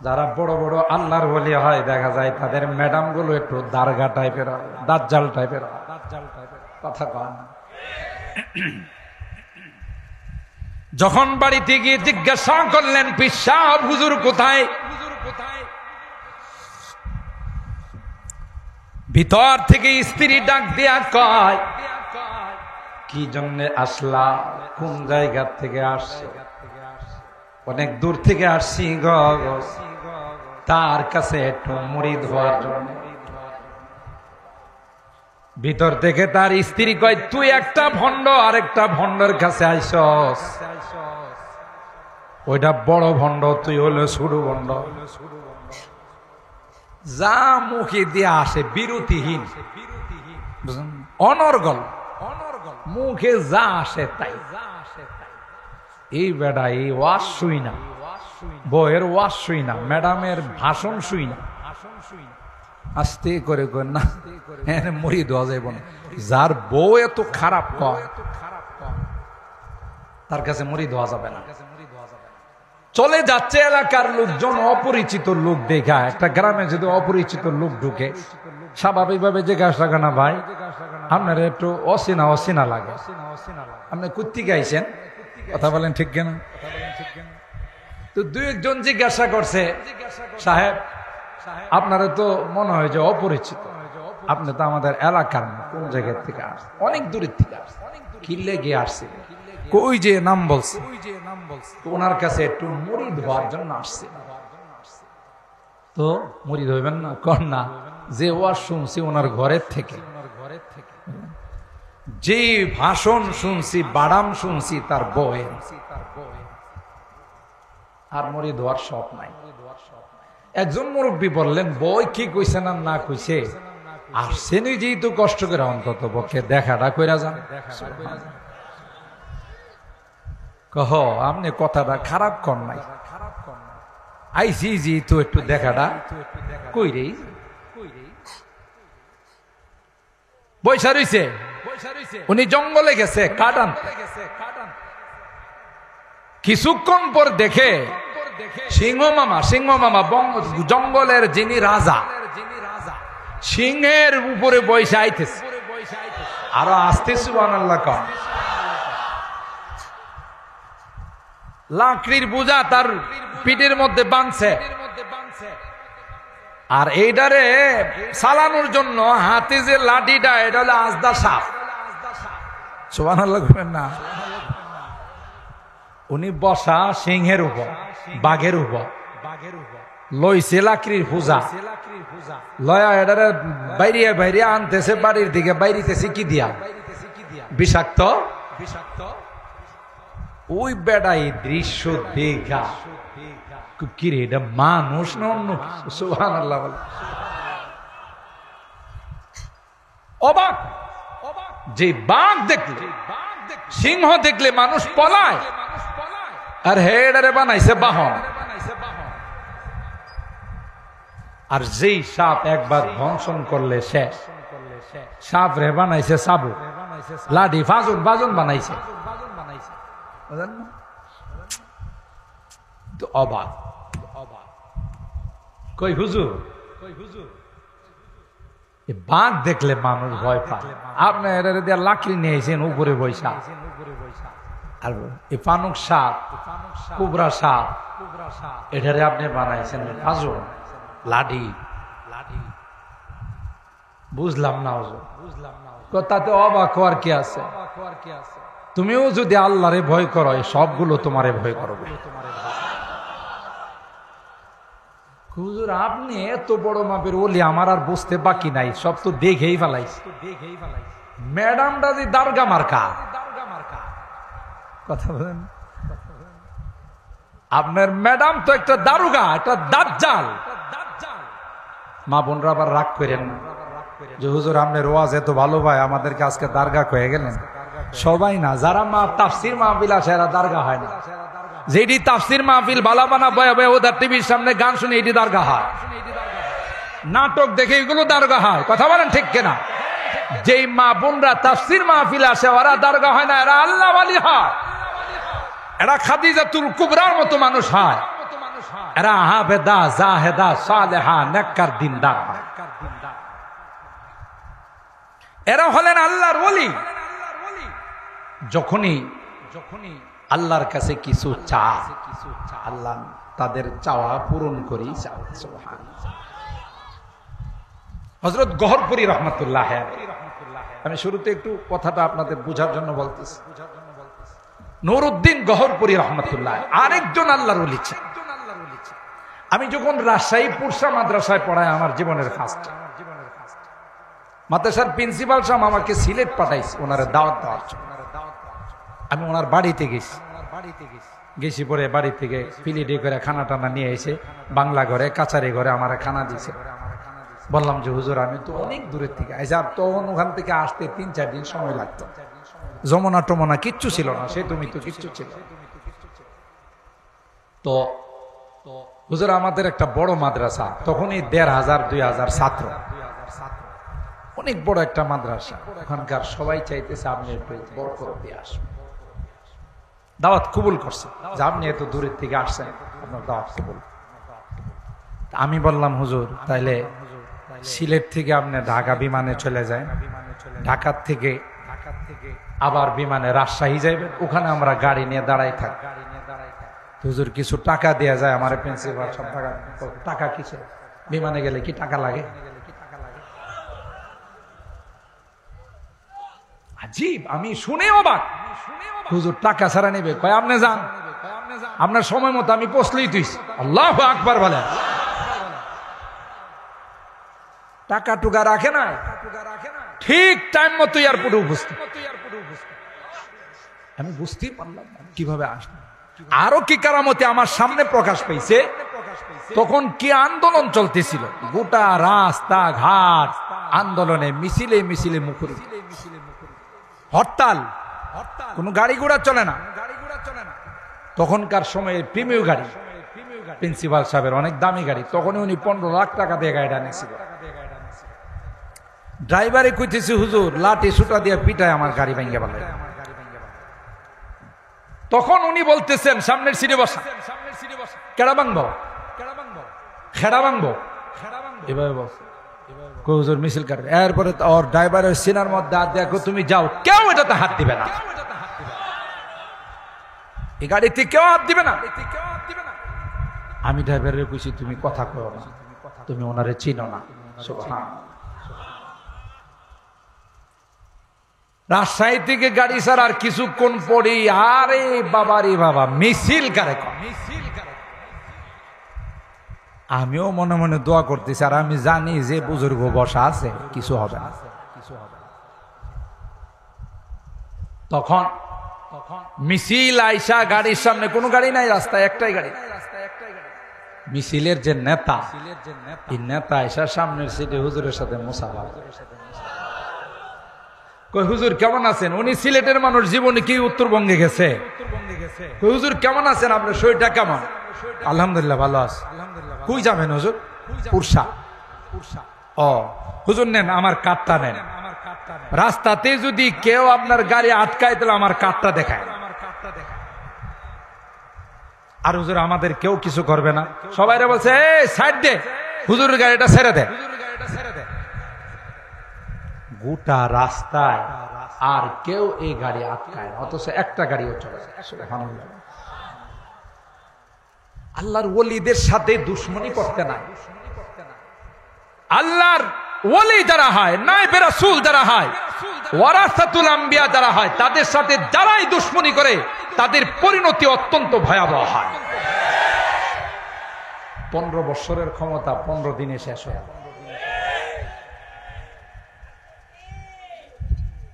যারা বড় বড় আল্লাহর ওয়ালি হয় দেখা যায় তাদের ম্যাডাম গুলো একটু দারগা টাইপের, দাজ্জাল টাইপের কথা কন। যখন বাড়িতে গিয়ে জিজ্ঞাসা করলেন পীর সাহেব হুজুর কোথায়, ভিতর থেকে স্ত্রী ডাক দিয়া কয়, কি জন্য আসলা, কোন জায়গা থেকে আসছে? অনেক দূর থেকে আসছি গো, তার কাছে একটু মুরিদ হওয়ার জন্য। ভিতর থেকে তার স্ত্রী কয়, তুই একটা ভণ্ড আর একটা ভণ্ডের কাছে আইসস, ওইটা বড় ভণ্ড, তুই হলো ছোট ভণ্ড। যা মুখে দিয়ে আসে বিরতিহীন, অনর্গল, মুখে যা আসে তাই। এই বেড়া এই ওয়াজ শুই না, বউয়ের ওয়াজ শুই না, ম্যাডামের ভাষণ শুই না, আস্তে করে না মুরিদ হওয়া যাইব না। যার বউ এত খারাপ কয় তার কাছে মুরিদ হওয়া যাবে না। চলে যাচ্ছে এলাকার লোকজন, অপরিচিত লোক দেখা, একটা গ্রামে যদি অপরিচিত লোক ঢুকে স্বাভাবিকভাবে জিজ্ঞাসা করে, না ভাই আপনার একটু অচেনা অচেনা লাগে, আপনি কুত্তি গাইছেন, কথা বলেন ঠিক কেনা? তো দুই একজন জিজ্ঞাসা করছে, সাহেব আপনারা তো মনে হয় যে অপরিচিত, আপনি তো আমাদের এলাকার না, কোন জায়গা থেকে আসছে? অনেক দূরের থেকে আসছে। কি লেগে আসছে? কই যে নাম বলছে, ওনার কাছে একটু মুরিদ হওয়ার জন্য আসছে। তো মুরিদ হইবেন না? কর না, যে ওয়াজ শুনছি ওনার ঘরের থেকে, যে ভাষণ শুনছি, বাড়াম শুনছি তার বউয়ের, আর মুরিদ হওয়ার শখ নাই। একজন মুরব্বী বললেন, বই কি কইছে না না কইছে, আসছেন যেহেতু কষ্ট করে অন্তত পক্ষে দেখাটা কইরা যান। কহ আপনি কথাটা খারাপ কর নাই, আইসি যেহেতু একটু দেখাটা কইরেই। বৈশা রইছে, উনি জঙ্গলে গেছে কাটান। কিছুক্ষণ পর দেখে সিংহ মামা জঙ্গলের যিনি রাজা, সিংহের উপরে বৈশা আইতেছে। আরো আসতে সুবহানাল্লাহ কন। লাকড়ির বোঝা তার পিঠের মধ্যে বাঁধছে, আর এইটারে চালানোর জন্য হাতে যে লাঠিটা, এটা হলো আজদা সাপ। সুবহানাল্লাহ বলেন না? উনি বসা সিংহের উপর, বাঘের উপর, লইছে লাকড়ির পূজা, লয়া এটারে বাইরিয়া বাইরিয়া আনতেছে বাড়ির দিকে, বাইরিতেছে কি দিয়া? বিষাক্ত। ওই বেড়া এই দৃশ্য দেখা কি রে, এটা মানুষ না অন্য কিছু? সুবহানাল্লাহ বলে অবাক। যে বাঘ দেখলে, সিংহ দেখলে মানুষ পলায়, আর হেডারে বানাইছে বাহন। আর যেই সাপ একবার ধ্বংসন করলে শেষ, সাপ রে বানাইছে সাবু, লাঠি বাজন বানাইছে। অবাক কই হুজুর, বাঘ দেখলে মানুষ ভয় পায়, আপনি এটা লাকড়ি নিয়েছেন উপরে বৈশা। আর এই পানুক সাপ, কুবরা সাপ, এটারে আপনি বানাইছেন ফাজল, লাঠি। বুঝলাম না হুজুর, তাতে অবাক হওয়ার কি আছে? তুমিও যদি আল্লাহরে ভয় করো, সবগুলো তোমারে ভয় করবে। হুজুর আপনি এত বড় মাপের ওলি, আমার আর বুঝতে বাকি নাই, সব তো দেখেই ফেলাইছে। ম্যাডামটা যে দারগা মার্কা, কথা বলেন। আপনার ম্যাডাম তো একটা দারোগা, একটা দাজ্জাল। মা বোনরা আবার রাগ করেন না যে হুজুর আপনার ওয়াজ এত ভালো ভাই, আমাদেরকে আজকে দারগা কয়ে গেলেন। সবাই না, যারা তাফসির মাহফিল আসে এরা দারগা হয় না। যেটি তাফসির মাহফিল বালাবানা বয়া বয়া ওদের টিভির সামনে গান শুনে এটি দারগা হয়, নাটক দেখে এগুলো দারগা হয়। কথা বলেন ঠিক কিনা? যেই মা বোনরা তাফসির মাহফিল আসে ওরা দারগা হয় না, এরা আল্লাহ ওয়ালি হয়, এরা খাদিজাতুল কুবরার মতো মানুষ হয়, এরা হাফেদা জাহেদা সালেহা নেককার দিনদার হয়। এরা হলেন আল্লাহর ওলি। যখনই আল্লাহর কাছে কিছু চায়, আল্লাহ তাদের চাওয়া পূরণ করি। হযরত গহরপুরী রহমাতুল্লাহ, আমি শুরুতে একটু কথাটা আপনাদের বোঝার জন্য বলতেছি। নুরউদ্দিন গহরপুরী রহমাতুল্লাহ আরেকজন আল্লাহর ওলি ছিলেন। আমি যখন রাজশাহী পুরসা মাদ্রাসায় পড়াই, আমার জীবনের ফার্স্ট মাদ্রাসার প্রিন্সিপাল সাহেব আমাকে সিলেট পাঠাইছে ওনারে দাওয়াত দেওয়ার জন্য। আমি ওনার বাড়িতে গেছি পরে বাড়ি থেকে প্লেটে করে খানা টানা নিয়ে এসে বাংলা ঘরে কাছারি ঘরে আমার খানা দিয়েছে। বললাম যে হুজুর আমি তো অনেক দূরের থেকে আইসি, আর তখন ওখান থেকে আসতে 3-4 দিন সময় লাগতো। যমুনা টমনা কিচ্ছু ছিল না, সে তুমি তো কিচ্ছু ছিল। তো হুজুর আমাদের একটা বড় মাদ্রাসা, তখনই 1500-2000 ছাত্র, অনেক বড় একটা মাদ্রাসা। ওখানকার সবাই চাইতেছে আপনি একটু বরকত দিয়ে আসবেন। দাওয়াত কবুল করছে যে আপনি এত দূরের থেকে আসছেন, আপনার দাওয়াত কবুল। আমি বললাম হুজুর তাইলে সিলেট থেকে আপনি ঢাকা বিমানে চলে যায়, ঢাকার থেকে আবার বিমানে রাজশাহী যাইবেন, ওখানে আমরা গাড়ি নিয়ে দাঁড়াই থাকি। হুজুর কিছু টাকা দেয়া যায়? আমার প্রিন্সিপাল সব টাকা কিসে, বিমানে গেলে কি টাকা লাগে? আজীব, আমি শুনে অবাক। হুজুর টাকা ছাড়া নেবে? কয় আপনি যান, আপনার সময় মতো আমি পৌঁছলেই তুই। আল্লাহু আকবার বলেন। টাকা টুকা রাখে না, ঠিক টাইম মতো এয়ারপোর্টে উপস্থিত। আমি বুঝতেই পারলাম কিভাবে আসবে। আরো কি কারামতি আমার সামনে প্রকাশ পেয়েছে। তখন কি আন্দোলন চলতেছিল, গোটা রাস্তা ঘাট আন্দোলনে মিছিলে মিছিলে মুখরিত, হরতাল, কোন গাড়ি ঘোড়া চলে না। তখনকার সময়ে প্রিমিয় গাড়ি, প্রিন্সিপাল সাহেবের অনেক দামি গাড়ি, তখন উনি 15 লাখ টাকা দিয়ে গাড়িটা নিয়েছিল। ড্রাইভারে কইতেছে হুজুর লাঠি সুটা দিয়ে পিটায় আমার গাড়ি ভেঙে ফেলে। তখন উনি বলতেছেন সামনের সিটে বসা, কেডা ভাঙবো, খেড়া ভাঙবো, এভাবে বস হুজুর মিছিল কাটবে। এরপরে ওর ড্রাইভারের সিনার মধ্যে হাত দেখো, তুমি যাও, কেউ এটাতে হাত দিবে না, এই গাড়িতে কেউ হাত দিবে না। আমি ড্রাইভারের কইছি তুমি কথা কও না, তুমি ওনারে চিনো না। সুবহানাল্লাহ। রাজশাহী থেকে গাড়ি ছাড়ার কিছুক্ষণ পরে আরে বাবা রে বাবা মিছিল কারে। আমিও মনে মনে দোয়া করতেছি, আর আমি জানি যে বুজুর্গ বসা আছে, কিছু হবে না। তখন মিছিল আইসা গাড়ির সামনে, কোনো গাড়ি নাই, রাস্তায় একটাই গাড়ি। মিছিলের যে নেতা, এই নেতা আইসা সামনের সিটে হুজুরের সাথে মুসাফা। কই হুজুর কেমন আছেন? উনি সিলেটের মানুষ, জীবনে কি উত্তরবঙ্গে গেছে। হুজুর কেমন আছেন, আপনার শরীরটা কেমন? আলহামদুলিল্লাহ ভালো আছে। কই যাবেন হুজুর? পুরসা। ও হুজুর নেন আমার কার্ডটা নেন। রাস্তাতে যদি কেউ আপনার গাড়ি আটকায় তাহলে আমার কার্ডটা দেখায়। আর হুজুর আমাদের কেউ কিছু করবে না, সবাই বলছে এই সাইড দে, হুজুরের গাড়িটা ছেড়ে দে। গোটা রাস্তায় আর কেউ এই গাড়ি আটকায়, অথচ একটা গাড়িও চলে যায়। সুবহানাল্লাহ। আল্লাহর ওলিদের সাথে দুশ্মনী করতে নাই। আল্লাহর ওলি যারা হয়, নায়েবে রাসূল যারা হয়, ওয়ারাসাতুল আম্বিয়া যারা হয়, তাদের সাথে যারাই দুশ্মনী করে তাদের পরিণতি অত্যন্ত ভয়াবহ হয়। 15 বছরের ক্ষমতা 15 দিনে শেষ হয়।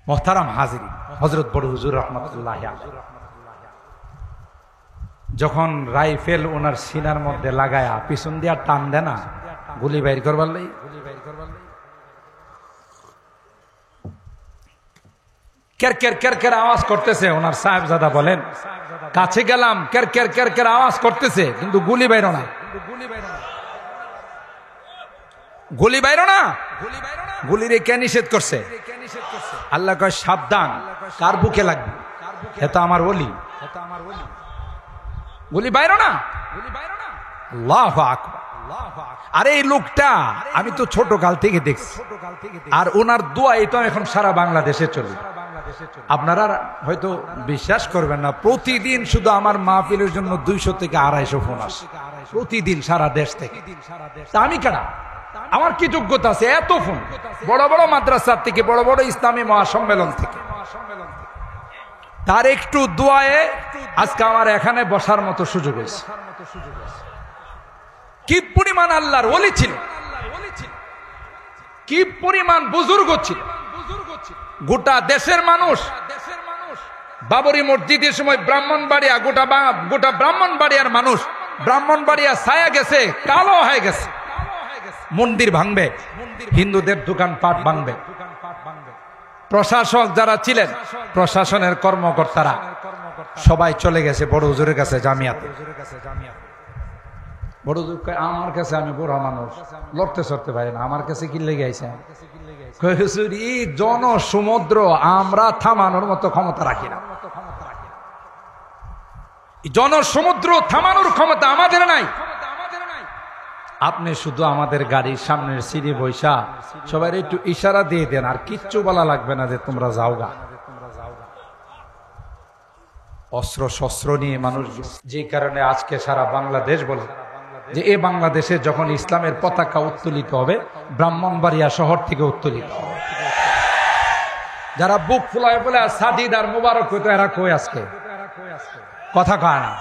মোহতারাম হাজিরিন, হযরত বড় হুজুর রাহমাতুল্লাহি আলাইহি যখন রাইফেল ওনার সিনার মধ্যে লাগায়া পিছন দিয়া টান দেয় না গুলি বাইর করবার লাই, কের কের কের কের আওয়াজ করতেছে। ওনার সাহেবজাদা বলেন কাছে গেলাম, কের কের কের কের আওয়াজ করতেছে, কিন্তু গুলি বাইরো না, গুলি বাইরো না। গুলির কে নিষেধ করছে? আল্লাহ কয় সাবধান, কার বুকে লাগবে? এটা আমার ওলি, গুলি বাইরো না। আল্লাহু আকবার। আরে এই লোকটা আমি তো ছোট কাল থেকে দেখছি, আর ওনার দোয়া এই তো এখন সারা বাংলাদেশে চলে। আপনারা হয়তো বিশ্বাস করবেন না, প্রতিদিন শুধু আমার মাহফিলের জন্য 200 থেকে 250 ফোন আসে প্রতিদিন সারা দেশ থেকে। তা আমি কেনা, আমার কি যোগ্যতা আছে এত ফোন? বড় বড় মাদ্রাসা থেকে, বড় বড় ইসলামী মহাসম্মেলন থেকে। তার একটু দোয়ায়ে আজকে আমার এখানে বসার মতো সুযোগ হয়েছে। কি পরিমাণ আল্লাহর ওলি ছিল, কি পরিমাণ বুজুর্গ ছিল। গোটা দেশের মানুষ বাবরি মসজিদের সময় ব্রাহ্মণবাড়িয়া, গোটা ব্রাহ্মণবাড়িয়ার মানুষ, ব্রাহ্মণবাড়িয়া ছায়া গেছে, কালো হয়ে গেছে। মন্দির ভাঙবে, হিন্দুদের দোকানপাট ভাঙবে। প্রশাসক যারা ছিলেন, প্রশাসনের কর্মকর্তারা সবাই চলে গেছে বড় হুজুরের কাছে, জামিয়াতে। বড় হুজুর কয় আমার কাছে, আমি বুড়া মানুষ, লড়তে চড়তে পারি না, আমার কাছে কি লেগে আইছে? হুজুর এই জনসমুদ্র আমরা থামানোর মতো ক্ষমতা রাখি না, জনসমুদ্র থামানোর ক্ষমতা আমাদের নাই। আপনি শুধু আমাদের গাড়ির সামনের সিঁড়ি বৈশা সবাই একটু ইশারা দিয়ে দেন, আর কিচ্ছু বলা লাগবে না যে তোমরা যাওগা। অস্ত্র শস্ত্র নিয়ে মানুষ, যে কারণে আজকে সারা বাংলাদেশ বলে যে এই বাংলাদেশে যখন ইসলামের পতাকা উত্তোলিত হবে, ব্রাহ্মণবাড়িয়া শহর থেকে উত্তোলিত হবে। যারা বুক ফুলায় বলে সাদিদ আর মুবারক হইতো, এরা কই আজকে? কথা কয় না।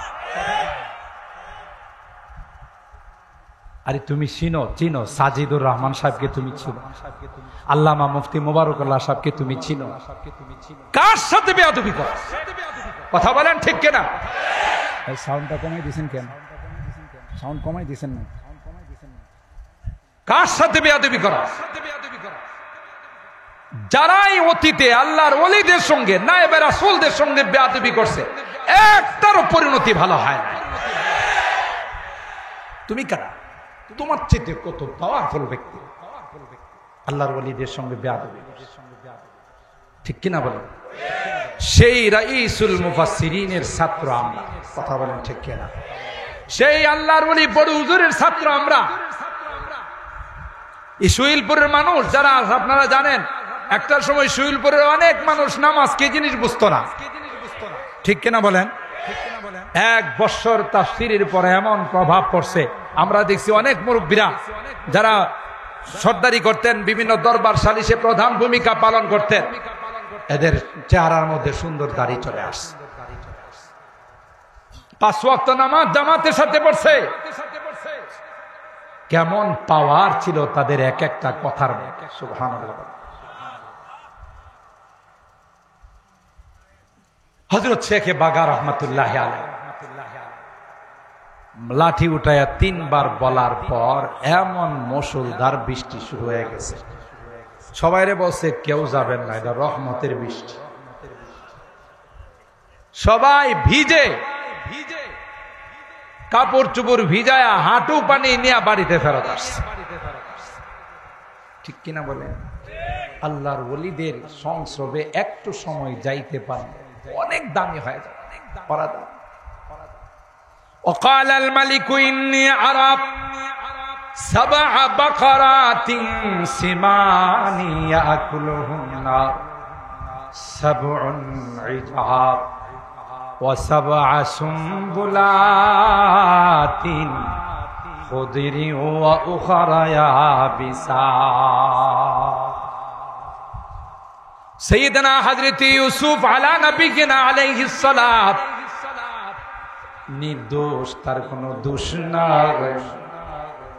আরে তুমি চিনো সাজিদুর রহমান সাহেবকে তুমি চিনো, আল্লামা মুফতি মুবারকুল্লাহ সাহেবকে তুমি চিনো। কার সাথে বেয়াদবি কর? কথা বলেন ঠিক কিনা? এই সাউন্ডটা কমাই দিয়েছেন কেন? সাউন্ড কমাই দিয়েছেন না? কার সাথে বেয়াদবি করা? যারাই অতীতে আল্লাহর ওলিদের সঙ্গে, নায়েবে রাসূলদের সঙ্গে বেয়াদবি করছে, একটারও পরিণতি ভালো হয় না। তুমি কারা? তোমার চেয়ে কত পাওয়ারফুল ব্যক্তি আল্লাহর ওলিদের সঙ্গে বেয়াদবি, ঠিক কিনা বলেন? সেই রাইসুল মুফাসসিরিনের ছাত্র আমরা, কথা বলেন ঠিক কিনা? সেই আল্লাহর ওলি বড় হুজুরের ছাত্র আমরা। এই সুইলপুরের মানুষ যারা, আপনারা জানেন একটা সময় সুইলপুরের অনেক মানুষ নামাজ কি জিনিস বুঝতো না, ঠিক কিনা বলেন? 1 বছর তাফসীরের পরে এমন প্রভাব পড়ছে, আমরা দেখছি অনেক মুরব্বীরা যারা সর্দারি করতেন, বিভিন্ন দরবার সালিশে প্রধান ভূমিকা পালন করতেন, এদের চেহারার মধ্যে সুন্দর দাড়ি চলে আসছে। 5 ওয়াক্ত নামাজ জামাতের সাথে পড়ছে। কেমন পাওয়ার ছিল তাদের এক একটা কথার মধ্যে, সুবহানাল্লাহ। হযরত শেখ বাগা রহমাতুল্লাহ আলাইহি লাঠি উঠায়া 3 বার বলার পর এমন মুষলধার বৃষ্টি শুরু হয়ে গেছে। সবাইরে বলছে কেউ যাবেন না, এটা রহমতের বৃষ্টি। সবাই ভিজে কাপড় চোপড় ভিজায়া হাঁটু পানি নিয়ে বাড়িতে ফেরত আসছে, ঠিক কিনা বলেন? আল্লাহর ওলিদের সংস্রবে একটু সময় যাইতে পারলে অনেক দামি হয়ে যায়, অনেক দামি। وقال الملك إني أرى 7 بقرات سمان يأكلهن 7 عجاف و7 سنبلات خضر وأخر يابسات। سيدنا حضرت ইউসুফ আলা নবিয়িনা আলাইহিস সালাত নির্দোষ, তার কোনো দোষ নাই,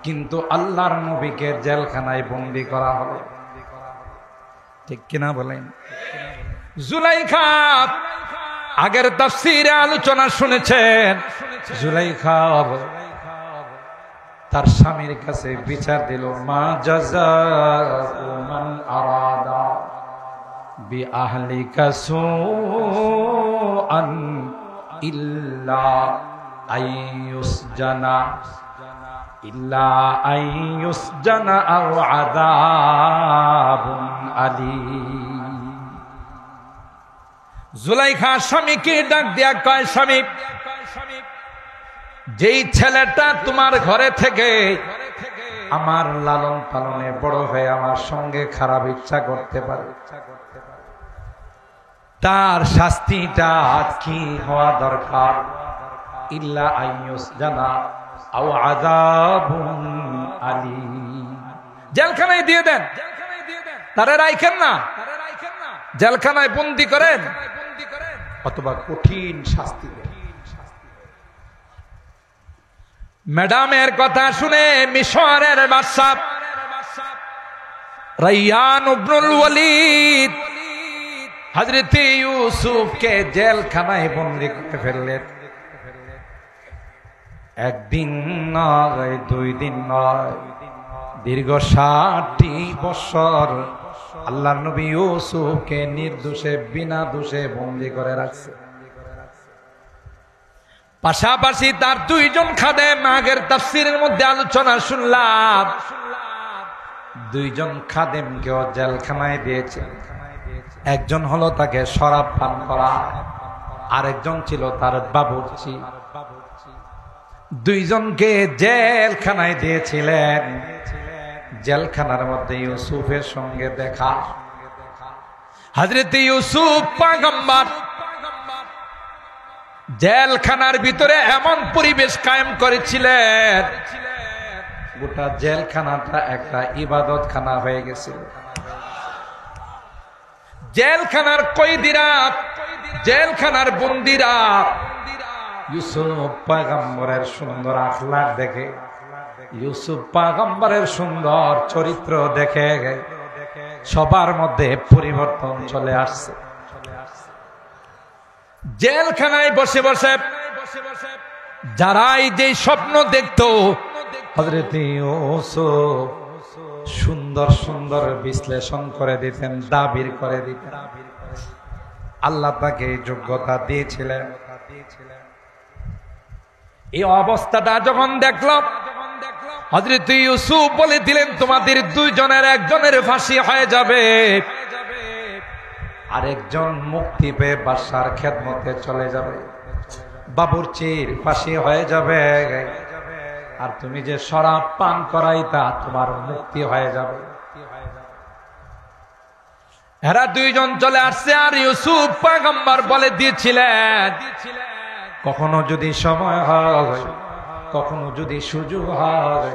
কিন্তু আল্লাহর নবীকে জেলখানায় বন্দী করা হলো, ঠিক কিনা বলেন? জুলাইখা আগের তাফসীরে আলোচনা শুনেছেন, জুলাইখা তার স্বামীর কাছে বিচার দিল, মা জাযাউ মান আরাদা বিআহলিকা সুআন ইল্লা আইয়ুসজানা আও আযাবুন আলীম। জুলাইখা স্বামীকে ডাক দিয়া কয়, স্বামী, যেই ছেলেটা তোমার ঘরে থেকে আমার লালন পালনে বড় হয়ে আমার সঙ্গে খারাপ ইচ্ছা করতে পারে, তার শাস্তিটা কি হওয়া দরকার? ইল্লা আইয়ুসজানা আও আযাবুন আলীম। জেলখানায় দিয়ে দেন, তারে রাখেন না, জেলখানায় বন্দী করেন, অথবা কঠিন শাস্তি দেন। ম্যাডামের কথা শুনে মিশরের বাদশা রাইয়ান ইবনুল ওয়ালিদ হযরত ইউসুফকে জেলখানায় বন্দী করে ফেললেন। একদিন নয়, 2 দিন নয়, দীর্ঘ 60 বছর আল্লাহর নবী ইউসুফকে নির্দোষে বিনা দোষে বন্দী করে রাখছে। পাশাপাশি তার 2 জন খাদেম, আগের তাফসীরের মধ্যে আলোচনা শুনলাম, 2 জন খাদেমকেও জেলখানায় দিয়েছে। একজন হলো তাকে শরাব পান করা, আরেকজন ছিল তার বাবুর্চি। 2 জনকে জেলখানায় দিয়েছিলেন। জেলখানার মধ্যে ইউসুফের সঙ্গে দেখা। হযরত ইউসুফ পয়গম্বর জেলখানার ভিতরে এমন পরিবেশ কায়েম করেছিলেন, গোটা জেলখানাটা একটা ইবাদতখানা হয়ে গেছিল। জেলখানার কয়েদিরা, জেলখানার বন্দীরা ইউসুফ পয়গম্বরের সুন্দর আখলাক দেখে, ইউসুফ পয়গম্বরের সুন্দর চরিত্র দেখে সবার মধ্যে পরিবর্তন চলে আসছে। জেলখানায় বসে বসে যারাই যে স্বপ্ন দেখতো, হযরত ইউসুফ সুন্দর সুন্দর বিশ্লেষণ করে দিতেন, দাবির করে দিতেন। আল্লাহ তাকে যোগ্যতা দিয়েছিলেন। এই অবস্থাটা যখন দেখলাম, হযরত ইউসুফ বলে দিলেন, তোমাদের 2 জনের একজনের ফাঁসি হয়ে যাবে, আরেকজন মুক্তি পেয়ে বাদশার খেদমতে চলে যাবে, বাবুর্চির ফাঁসি হয়ে যাবে, আর তুমি যে শরাব পান করাইতা তোমার মুক্তি হয়ে যাবে। এরা 2 জন চলে আসছে। আর ইউসুফ পয়গম্বর বলে দিয়েছিলেন, কখনো যদি সময় হয়, কখনো যদি সুযোগ হয়,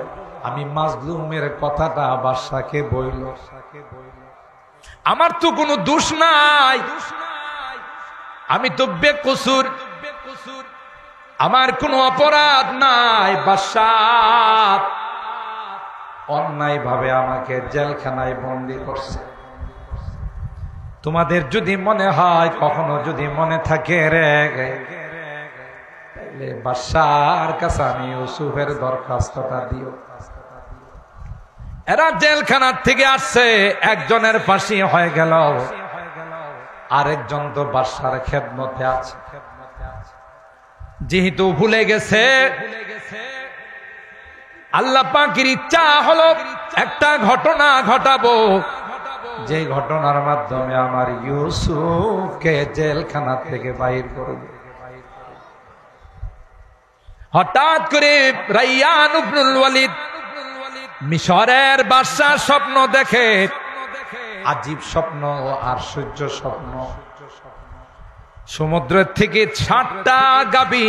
আমি মাজলুমের কথাটা বাদশাকে বইল। আমার তো কোনো দোষ নাই, আমি তো বেকসুর, আমার কোনো অপরাধ নাই। বাদশা অন্যায় ভাবে আমাকে জেলখানায় বন্দী করছে। তোমাদের যদি মনে হয়, কখনো যদি মনে থাকে রে, তাহলে বাদশার কাছে আমি ইউসুফের দরখাস্তটা দিও। এরা জেলখানার থেকে আসছে, একজনের ফাঁসি হয়ে গেল, আরেকজন তো বাদশার খেদমতে আছে। যেহেতু ভুলে গেছে, আল্লাহ পাকের ইচ্ছা হলো একটা ঘটনা ঘটাবো, যে ঘটনার মাধ্যমে আমার ইউসুফকে জেলখানা থেকে বাইর করব। হঠাৎ করে রাইয়ান ইবনুল ওয়ালিদ মিশরের বাদশা স্বপ্ন দেখে, আজীব স্বপ্ন, আশ্চর্য স্বপ্ন। সমুদ্রের থেকে 60টা গাভী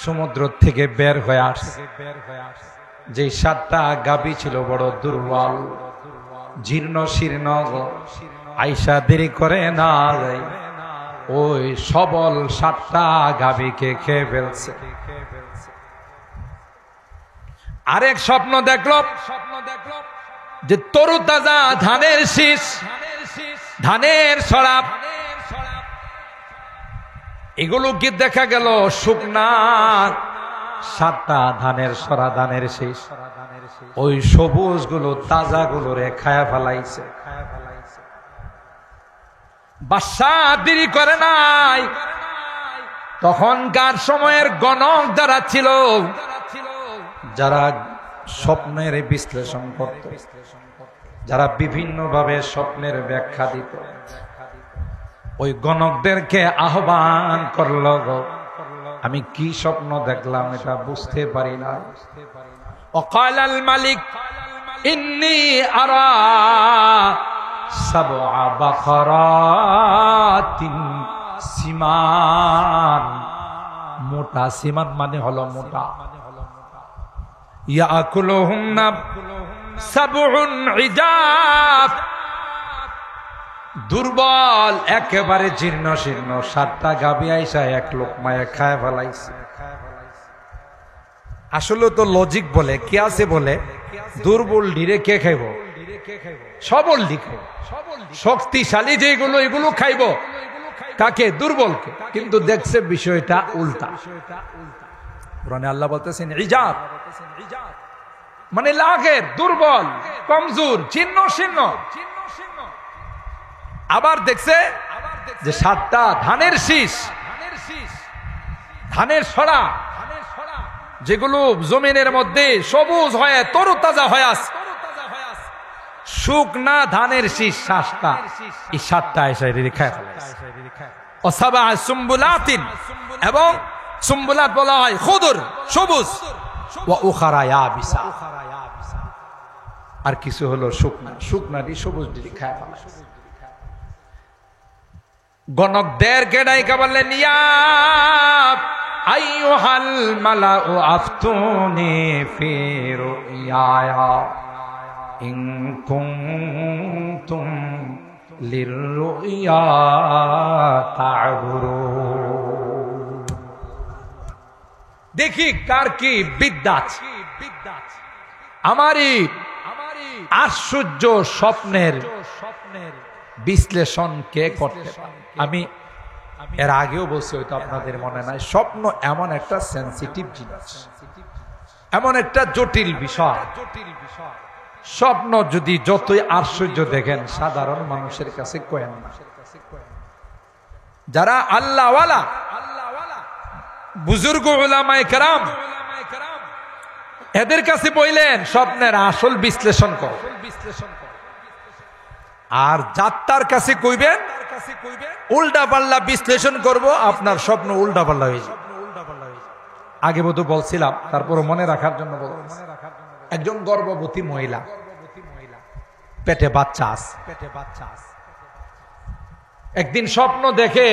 সমুদ্র থেকে বের হয়ে আসছে। যে 7টা গাভী ছিল বড় দুর্বল, জীর্ণ শীর্ণ, আইসা দেরি করে না, ওই সবল 7টা গাভীকে খেয়ে ফেলছে। আরেক স্বপ্ন দেখলো যে তরুতাজা ধানের শীষ, ধানের সরাব এগুলো কি দেখা গেল শুকনা 7টা ধানের সরা ধানের শেষ, ওই সবুজ গুলো তাজা গুলো রে খায়া ফেলাইছে। বাদশাহ দেরি করে নাই, তখনকার সময়ের গণক যারা ছিল, যারা স্বপ্নের বিশ্লেষণ করত, যারা বিভিন্ন ভাবে স্বপ্নের ব্যাখ্যা দিত, ওই গণকদেরকে আহ্বান করল, আমি কি স্বপ্ন দেখলাম এটা বুঝতে পারি না। وقال الملك إني أرى 7 بقرات সিমান, মোটা সিমান মানে হলো মোটা, ইয়াকুলুহুন্না 7 ইজাব, দুর্বল একেবারে জীর্ণ শীর্ণ 7টা গাভী আইসা এক লোকমায় খায় ফেলাইছে। আসলে তো লজিক বলে কি আছে, বলে দুর্বল ডিরে কে খাইব, সবল দিকে শক্তিশালী যেগুলো এগুলো খাইব, কাকে, দুর্বলকে। কিন্তু দেখছে বিষয়টা উল্টা। কোরআনে আল্লাহ বলতেছেন ইজাব মানে লাগের, দুর্বল, কমজোর, ছিন্ন শীর্ণ। আবার দেখছে যে 7টা ধানের শীষ, ধানের ছড়া, যেগুলো জমিনের মধ্যে সবুজ হয়ে তরুতাজা হয়ে আছে, শুকনা ধানের শীষ 7টা, এই 7টা এসে খায় ফেলাইছে। ও 7 সুম্বুলাতিন, এবং সুম্বুলাত বলা হয় খুদুর, সবুজ, ওয়া উখরা ইয়াবিসা, আর কিছু হলো শুকনা, শুকনাটি সবুজ দিকে খায় ফেলাইছে। গণকদেরকে ডাইকা বললেন, ইয়া আইয়ুহাল মালাউ আফতুনি ফি রুইয়া ইন কুনতুম লিররুইয়া তা'বুরুন। দেখি কার কি বিদ্যা আছে, আমারই আশ্চর্য স্বপ্নের বিশ্লেষণ কে করতে পারে। আমি এর আগেও বলছি, হয়তো আপনাদের মনে নাই, স্বপ্ন এমন একটা সেনসিটিভ জিনিস, এমন একটা জটিল বিষয়। স্বপ্ন যদি যতই আশ্চর্য দেখেন, সাধারণ মানুষের কাছে কয়েন না। যারা আল্লাহওয়ালা বুজুর্গ উলামায়ে কেরাম, এদের কাছে বললেন স্বপ্নের আসল বিশ্লেষণ কর। আর যাত্রার কাছে কইবেন উল্টা পাল্লা বিশ্লেষণ করব, আপনার স্বপ্ন উল্টা পাল্লা হয়ে যাবে। আগে বোধ বলছিলাম, তারপর মনে রাখার জন্য বলছি। একজন গর্ভবতী মহিলা, পেটে বাচ্চা আছে, একদিন স্বপ্ন দেখে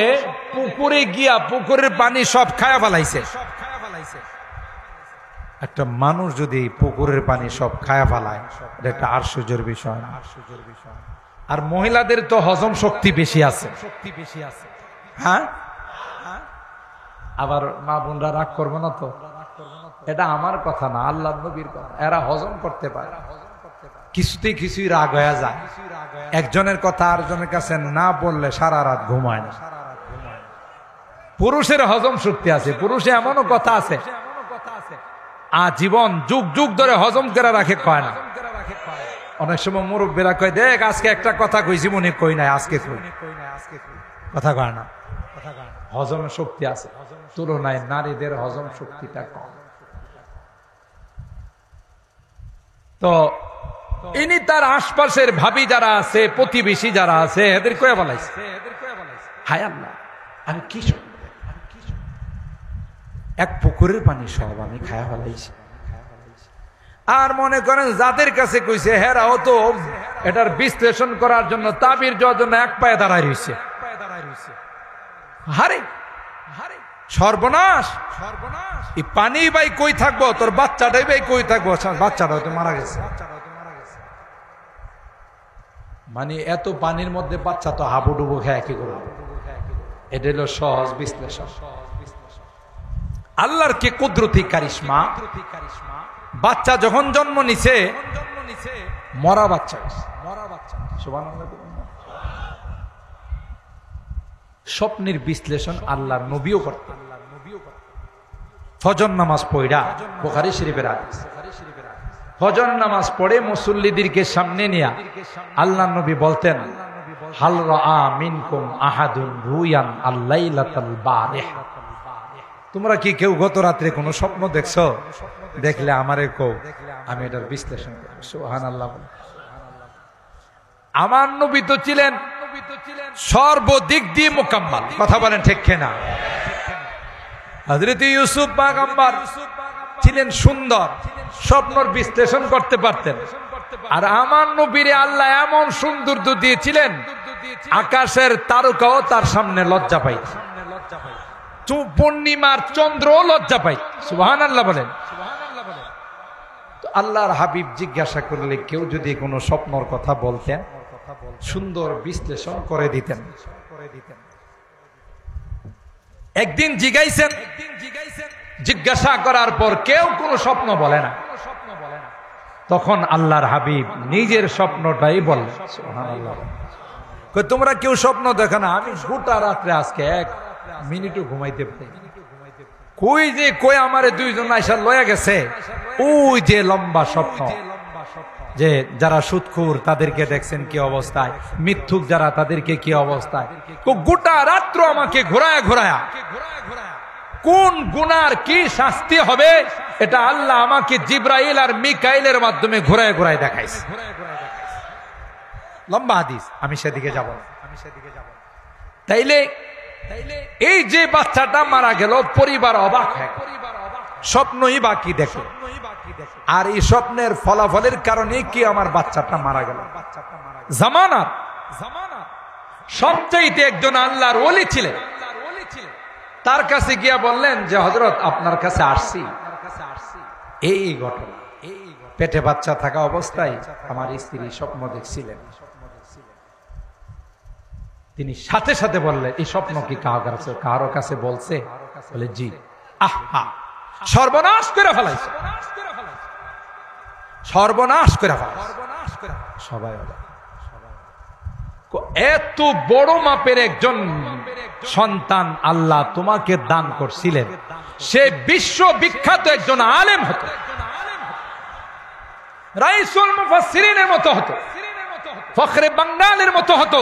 পুকুরে গিয়া পুকুরের পানি সব খায়া ফেলাইছে। একটা মানুষ যদি পুকুরের পানি সব খায়া ফেলায়, এটা একটা আশ্চর্যের বিষয় না। আর মহিলাদের তো হজম শক্তি বেশি আছে, হ্যাঁ। আবার মা বোনরা রাগ করবো না তো, এটা আমার কথা না, আল্লাহ নবীর কথা। এরা হজম করতে পারে, কিছুতেই কিছুই রাগ হয়ে যায়। একজনের কথা আরেকজনের কাছে না বললে সারা রাত ঘুমায় না। পুরুষের হজম শক্তি আছে, পুরুষে এমনও কথা আছে আজীবন যুগ যুগ ধরে হজম করে রাখে, কয় না। অনেক সময় মুরব্বীরা কয়, দেখ আজকে একটা কথা কইছি মনে কই নাই, আজকে কথা কয় না। হজমের শক্তি আছে, তুলনায় নারীদের হজম শক্তিটা কম। তো ইনি তার আশপাশের ভাবি যারা আছে, প্রতিবেশী যারা আছে, এদের কয়ে বলাইছে, হায় আল্লাহ, আমি কি এক পুকুরের পানি সব আমি খায়া ফেলাইছি। আর মনে করেন যাদের কাছে কইছে, হেরাও তো এটার বিশ্লেষণ করার জন্য, তাবির যাওয়ার জন্য এক পায়ে দাঁড়ায় রয়েছে। হারে সর্বনাশ, এই পানি ভাই কই থাকবো, তোর বাচ্চাটাই ভাই কই থাকবো, বাচ্চাটা হয়তো মারা গেছে। মানে এত পানির মধ্যে বাচ্চা তো হাবুডুবু খেয়ে কি করবো। এটা হলো সহজ বিশ্লেষণ। আল্লাহর কে কুদরতি কারিশমা। বাচ্চা যখন জন্ম নিছে, মরা বাচ্চা, সুবহানাল্লাহ। স্বপ্নের বিশ্লেষণ আল্লাহর নবীও করতেন। ফজর নামাজ পড়া, বুখারী শরীফের হাদিস, ফজর নামাজ পড়ে মুসল্লিদেরকে সামনে নিয়ে আল্লাহর নবী বলতেন, হাল রাআ মিনকুম আহাদুন রুয়ান আল-লাইলাতাল বারিহ, তোমরা কি কেউ গত রাত্রে কোনো স্বপ্ন দেখছো? দেখলে আমারে কও, আমি এটার বিশ্লেষণ করব। সুবহানাল্লাহ। আমার নবী তো ছিলেন সর্বদিক দিয়ে মুকাম্মাল, কথা বলেন ঠিক কিনা? হযরত ইউসুফ পয়গম্বর ছিলেন সুন্দর, স্বপ্নর বিশ্লেষণ করতে পারতেন। আর আমার নবীরে আল্লাহ এমন সৌন্দর্য দিয়েছিলেন, আকাশের তারকাও তার সামনে লজ্জা পাইত, পূর্ণিমার চন্দ্র লজ্জা পাইত। সুবহানাল্লাহ বলেন। আল্লাহর হাবিব জিজ্ঞাসা করলে কেউ যদি কোনো স্বপ্নর কথা বলতেন, সুন্দর বিশ্লেষণ করে দিতেন। একদিন জিজ্ঞাসা করার পর কেউ কোনো স্বপ্ন বলে না, তখন আল্লাহর হাবিব নিজের স্বপ্নটাই বললেন। সুবহানাল্লাহ। তোমরা কেউ স্বপ্ন দেখো না? আমি গোটা রাত্রে আজকে এক মিনিটও ঘুমাইতে পারি। কই আমারে দুইজন আইসা লয়ে গেছে, ওই যে লম্বা স্বপ্ন, যে যারা সুদখোর তাদেরকে দেখছেন কি অবস্থায়, মিথ্যুক যারা তাদেরকে কি অবস্থায়। গোটা রাত্র আমাকে ঘোরায়া কোন গুনার কি শাস্তি হবে এটা আল্লাহ আমাকে জিব্রাইল আর মিকাইলের মাধ্যমে ঘোরায় দেখাইছে। লম্বা হাদিস, আমি সেদিকে যাব না। তাইলে এই যে বাচ্চাটা মারা গেল, পরিবার অবাক হয়, স্বপ্নই বাকি দেখে, আর এই স্বপ্নের ফলাফলের কারণে কি আমার বাচ্চাটা মারা গেল। জামানার সবচাইতে একজন আল্লাহর ওলি ছিলেন, তার কাছে গিয়া বললেন যে হযরত আপনার কাছে আসছি, এই ঘটনা, পেটে বাচ্চা থাকা অবস্থায় আমার স্ত্রী স্বপ্ন দেখছিলেন। তিনি সাথে সাথে বললেন, এই স্বপ্ন কি কারো কাছে বলছে? বলে জি। আহা, সর্বনাশ করে ফেলাইছে, সর্বনাশ করে ফেলাইছে। সবাই এত বড় মাপের একজন সন্তান আল্লাহ তোমাকে দান করছিলেন, সে বিশ্ব বিখ্যাত একজন আলেম হতো, রাইসুল মুফাসসিরিনের মতো হতো, ফখরে বাঙ্গালের মতো হতো।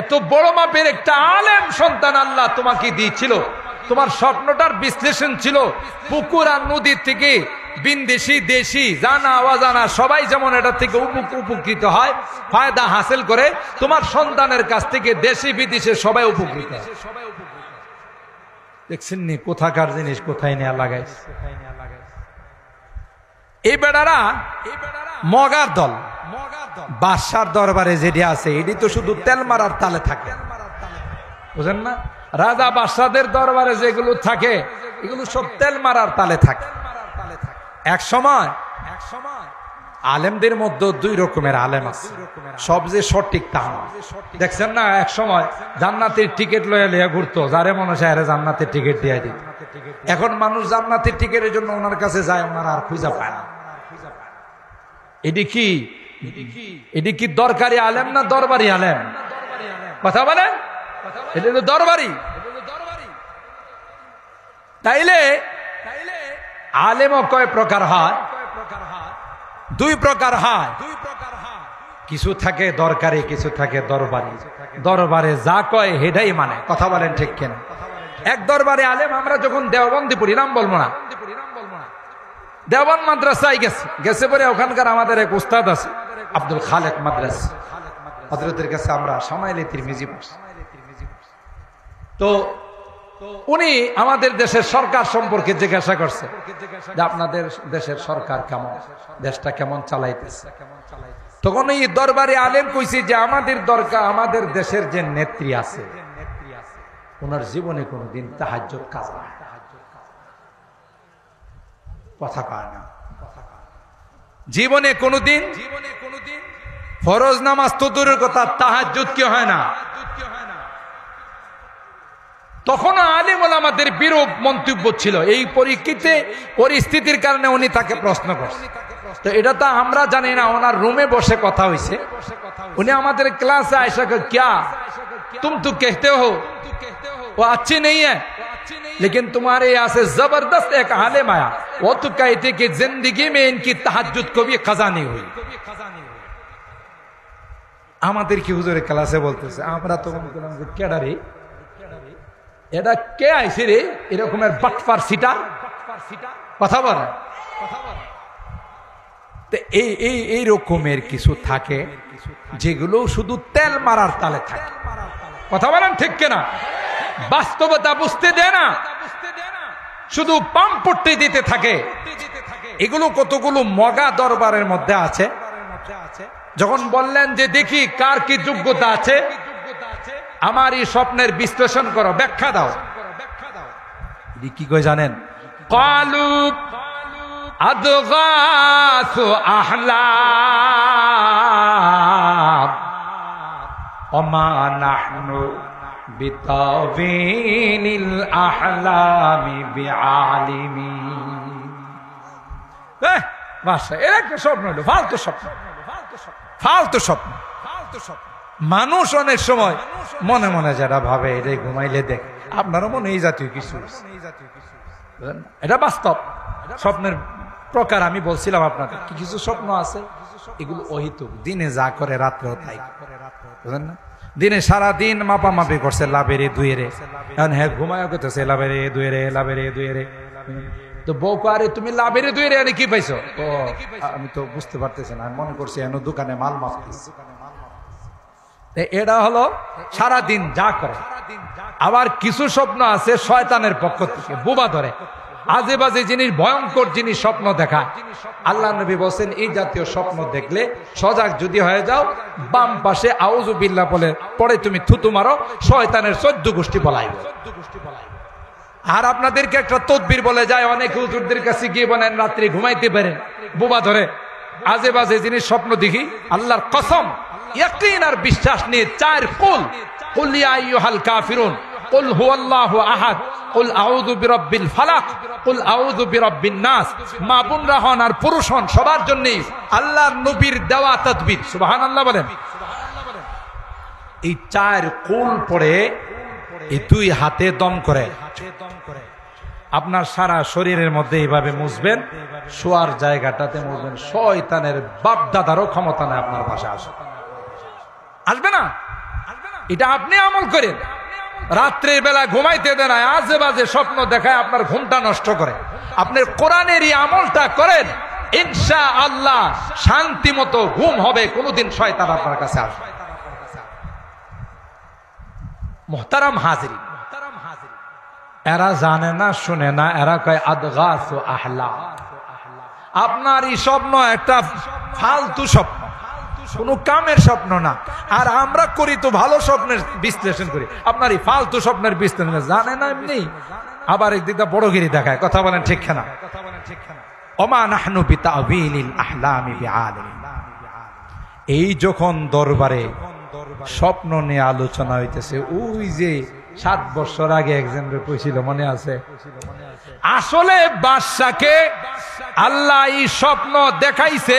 এত বড় মাপের একটা আলেম সন্তান আল্লাহ তোমাকে দিয়েছিল। তোমার স্বপ্নটার বিশ্লেষণ ছিল পুকুর আর নদীর থেকে বিনদেশি দেশি জানা অজানা সবাই যেমন এটা থেকে উপকৃত হয়, ফায়দা হাসিল করে, তোমার সন্তানের কাছ থেকে দেশি বিদেশে সবাই উপকৃত হয়। দেখছেন নি কোথাকার জিনিস কোথায় নেয়া লাগাই। এই বেড়ারা মগার দল, বাদশার দরবারে যেটি আছে এটি তো শুধু তেল মারার তালে থাকে, বুঝেন না? রাজা বাদশাদের দরবারে যেগুলো থাকে এগুলো সব তেল মারার তালে থাকে। এক সময় আলেমদের মধ্যে দুই রকমের আলেম আছে, সব যে সঠিক তা না। দেখছেন না, এক সময় জান্নাতের টিকিট লয়ে ঘুরতো, যারে মনে চায় জান্নাতের টিকিট দিয়ে দিত। এখন মানুষ জান্নাতের টিকিটের জন্য ওনার কাছে যায়, ওনারা আর খুঁজে পায় না। এটি কি দরকারি আলেম না দরবারি আলেম? কথা বলেন, এটা তো দরবারি। তাইলে আলেমও কয় প্রকার হয়? দুই প্রকার হয়। কিছু থাকে দরকারি, কিছু থাকে দরবারি। দরবারে যা কয় হেডাই মানে, কথা বলেন ঠিক কেন? এক দরবারে আলেম, আমরা যখন দেওবন্দি পড়ি, নাম বলবো না, দেওবন্দ মাদ্রাসায় গেছে পরে ওখানকার আমাদের এক উস্তাদ আছে আব্দুল খালেক মাদ্রাস, হযরতের কাছে আমরা সামাইলে তিরমিজি পড়ছি। তো উনি আমাদের দেশের সরকার সম্পর্কে জিজ্ঞাসা করছে যে আপনাদের দেশের সরকার কেমন, দেশটা কেমন চালাইতেছে। তখন এই দরবারে আলেম কইছে যে আমাদের দরকার, আমাদের দেশের যে নেত্রী আছে ওনার জীবনে কোনোদিন তাহাজ্জুদ কাজা হয় না, কথা কয় না। জীবনে কোনোদিন ফরজ নামাজ তো দূরের কথা, তাহাজ্জুদ কি হয় না। তখন আলেম ওলামাদের বিরূপ মন্তব্য ছিল। এই পরিস্থিতির কারণে উনি তাকে প্রশ্ন করছে। তো এটা তো আমরা জানি না, ওনার রুমে বসে কথা হইছে। উনি আমাদের ক্লাসে আইসা तुम तो कहते हो वो अच्छी नहीं है, लेकिन तुम्हारे यहाँ से जबरदस्त एक आलिम आया, वो तो कहते कि जिंदगी में इनकी तहज्जुद को भी कज़ा नहीं हुई। আমাদের কি হুজুরের ক্লাসে বলতেছে, আমরা তো বললাম যে কেডা রে, এটা কে আইছে রে এরকমের বাটফার সিটা কথা বলে। তো এই রকমের কিছু থাকে যেগুলো শুধু তেল মারার তালে থাকে, কথা বলেন ঠিক কিনা? বাস্তবতা বুঝতে দেয় না, শুধু পাম্প পট্টি দিতে থাকে। এগুলো কতগুলো মগা দরবারের মধ্যে আছে। যখন বললেন যে দেখি কার কি যোগ্যতা আছে, আমার এই স্বপ্নের বিশ্লেষণ করো, ব্যাখ্যা দাও, কি কই জানেন? ক্বালু আদগাসু আহলাম ওমা নাহনু বিতাওয়িলিল আহলামি বিআলিমিন। বাস এর একটা স্বপ্ন হলো, ফালতু স্বপ্ন, ফালতু স্বপ্ন। মানুষ অনেক সময় মনে মনে যারা ভাবে এটা ঘুমাইলে দেখ, আপনারও মনে এই জাতীয় কিছু, এটা বাস্তব স্বপ্নের প্রকার। আমি বলছিলাম আপনাদের কিছু স্বপ্ন আছে এগুলো অহিতুক, দিনে যা করে রাত্রেও তাই, বুঝলেন না? দিনে সারা দিন মাপামাপি করছে লাভেরে দুয়েরে, এখন হ্যাঁ ঘুমায় করতেছে লাভেরে দুয়েরে, লাভেরে দুয়েরে। তো বউ আরে তুমি লাভেরে দুয়েরে আনে কি পাইছো? ও আমি তো বুঝতে পারতেছি না, আমি মনে করছি এন দোকানে মাল মাপতেছি। এটা হলো সারা দিন যা করে। আবার কিছু স্বপ্ন আছে শয়তানের পক্ষ থেকে, বোবা ধরে আজে বাজে জিনিস, ভয়ঙ্কর জিনিস স্বপ্ন দেখা। আল্লাহ নবী বলেন এই জাতীয় স্বপ্ন দেখলে সজাগ যদি হয়ে যাও, বাম পাশে আউযু বিল্লাহ বলে পরে তুমি থুতু মারো, শয়তানের 14 গোষ্ঠী পলাইবে। আর আপনাদেরকে একটা তদবির বলে যায়, অনেক হুজুরদের কাছে গিয়ে বলেন রাত্রি ঘুমাইতে পারেন, বোবা ধরে আজে বাজে জিনিস স্বপ্ন দেখি, আল্লাহর কসম ইয়াকিন আর বিশ্বাস নিয়ে 4 কুল, কুল ইয়া আইয়ুহাল কাফিরুন, কুল হুয়াল্লাহু আহাদ, কুল আউযু বিরাব্বিল ফালাক, কুল আউযু বিরাব্বিন নাস। মা বোনরা হন আর পুরুষ হন, সবার জন্যই আল্লাহর নবীর দেওয়া তাদবির। সুবহানাল্লাহ বলেন। এই 4 কুল পড়ে এই 2 হাতে দম করে আপনার সারা শরীরের মধ্যে এইভাবে মুছবেন, শোয়ার জায়গাটাতে মুছবেন। শয়তানের বাপ দাদারও ক্ষমতা নেই আপনার পাশে আসবে না। এটা আপনি আমল করেন, রাত্রের বেলা ঘুমাইতে দেন, আজে বাজে স্বপ্ন দেখায় আপনার ঘুমটা নষ্ট করে। আপনার কোরআনের এই আমলটা করেন, ইনশাআল্লাহ শান্তি মতো ঘুম হবে, কোনোদিন শয়তান আপনার কাছে আসবে। মুহতারাম হাজিরিন, এরা জানে না শুনে না, এরা কয় আদগাসু আহলাম। আপনার এই স্বপ্ন একটা ফালতু স্বপ্ন, কোনো কামের স্বপ্ন না। আর আমরা করি তো ভালো স্বপ্নের বিশ্লেষণ করি, আপনার এই ফালতু স্বপ্নের বিশ্লেষণ জানে না এমনি, আবার একদিকটা বড়গিরি দেখায়। কথা বলেন ঠিক না? ওমা নাহনু বিতাওয়িলিল আহলামি বিআলিমিন। এই যখন দরবারে স্বপ্ন নিয়ে আলোচনা হইতেছে, ওই যে 7 বছর আগে একজন কইছিল, মনে আছে? আসলে বাদশাকে আল্লাহ এই স্বপ্ন দেখাইছে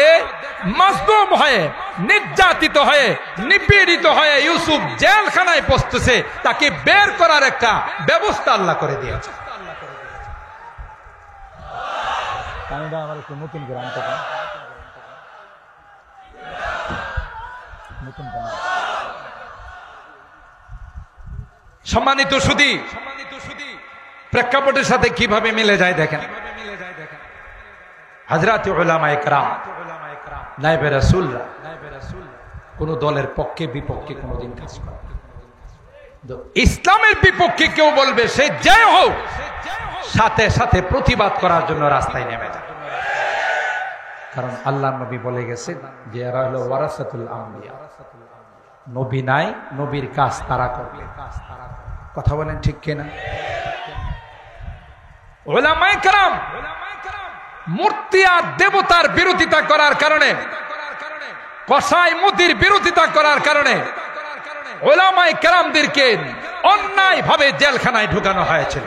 মাজলুম হয়ে, নির্যাতিত হয়ে, নিপীড়িত হয়ে ইউসুফ জেলখানায় পড়তেছে, তাকে বের করার একটা ব্যবস্থা আল্লাহ করে দিয়েছে। নতুন গ্রাম সম্মানিত সুধী, প্রেক্ষাপটের সাথে কিভাবে মিলে যায় দেখেন। হযরত উলামায়ে কেরাম, নায়েবে রাসূলরা কোন দলের পক্ষে বিপক্ষে কোনদিন কাজ করে না। ইসলামের বিপক্ষে কেউ বলবে, সে যাই হোক, সাথে সাথে প্রতিবাদ করার জন্য রাস্তায় নেমে যায়। কারণ আল্লাহর নবী বলে গেছেন যে এরা হলো ওয়ারাসাতুল আম্বিয়া, নবী নাই, নবীর কাজ তারা করবে। কথা বলেন ঠিক কিনা? উলামায়ে কেরাম মূর্তি আর দেবতার বিরোধিতা করার কারণে, কসাই মুদির বিরোধিতা করার কারণে উলামায়ে কেরামদেরকে অন্যায় ভাবে জেলখানায় ঢুকানো হয়েছিল।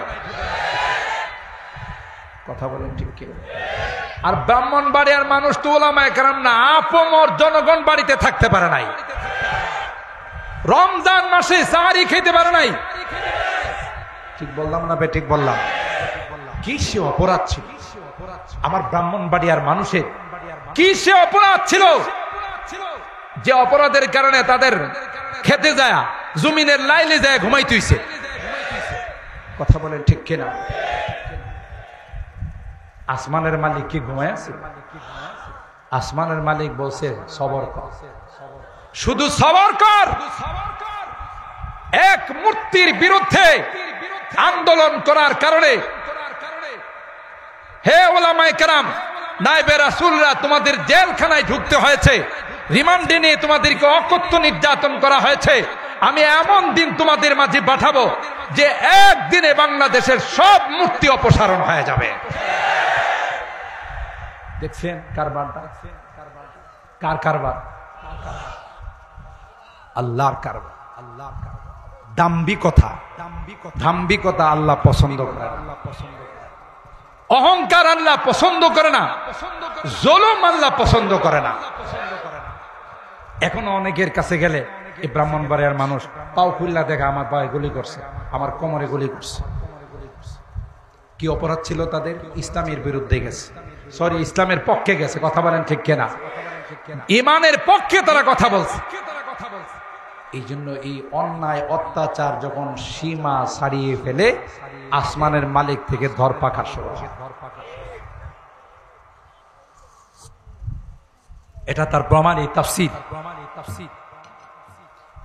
কথা বলেন ঠিক কিনা? আর ব্রাহ্মণবাড়িয়ার মানুষ তো উলামায়ে কেরাম না, আপমর জনগণ বাড়িতে থাকতে পারে নাই। রমজান মাসে সাহারি খেতে পারে নাই। ঠিক বললাম না ঠিক বললাম? কি সে অপরাধ ছিল আমার ব্রাহ্মণবাড়িয়ার মানুষের, কি সে অপরাধ ছিল যে অপরাধের কারণে তাদের খেতে যায় জমিনের লাইলে যায় ঘুমাইতেছে। কথা বলেন ঠিক কিনা? আসমানের মালিক কি ঘুমায় আছে? আসমানের মালিক বলছে সবর কর, শুধু সবর কর। এক মূর্তির বিরুদ্ধে আন্দোলন করার কারণে হে ওলামায়ে কেরাম, নায়েবে রাসূলরা তোমাদের জেলখানায় ঢুকতে হয়েছে, রিমান্ডে নিয়ে তোমাদেরকে অকথ্য নির্যাতন করা হয়েছে। আমি এমন দিন তোমাদের মাঝে পাঠাবো যে একদিনে বাংলাদেশের সব মূর্তি অপসারণ হয়ে যাবে। দেখছেন কারবারটা? কার কারবার? আল্লাহর কারবার। আল্লাহর কারবার। দাম্ভিকতা, দাম্ভিকতা আল্লাহ পছন্দ করে, অহংকার আল্লাহ পছন্দ করে না, জুলুম আল্লাহ পছন্দ করে না। এখনো অনেকের কাছে গেলে এই ব্রাহ্মণবাড়িয়ার মানুষ পাও খুল্লা দেখা, আমার পায়ে গুলি করছে, আমার কোমরে গুলি করছে। কি অপরাধ ছিল তাদের? ইসলামের বিরুদ্ধে গেছে, সরি ইসলামের পক্ষে গেছে। কথা বলেন ঠিক কিনা? ইমানের পক্ষে তারা কথা বলছে। এই জন্য এই অন্যায় অত্যাচার যখন সীমা ছাড়িয়ে ফেলে, আসমানের মালিক থেকে ধরপাকড় শুরু হয়। এটা তার প্রমাণ। এই তাফসীর,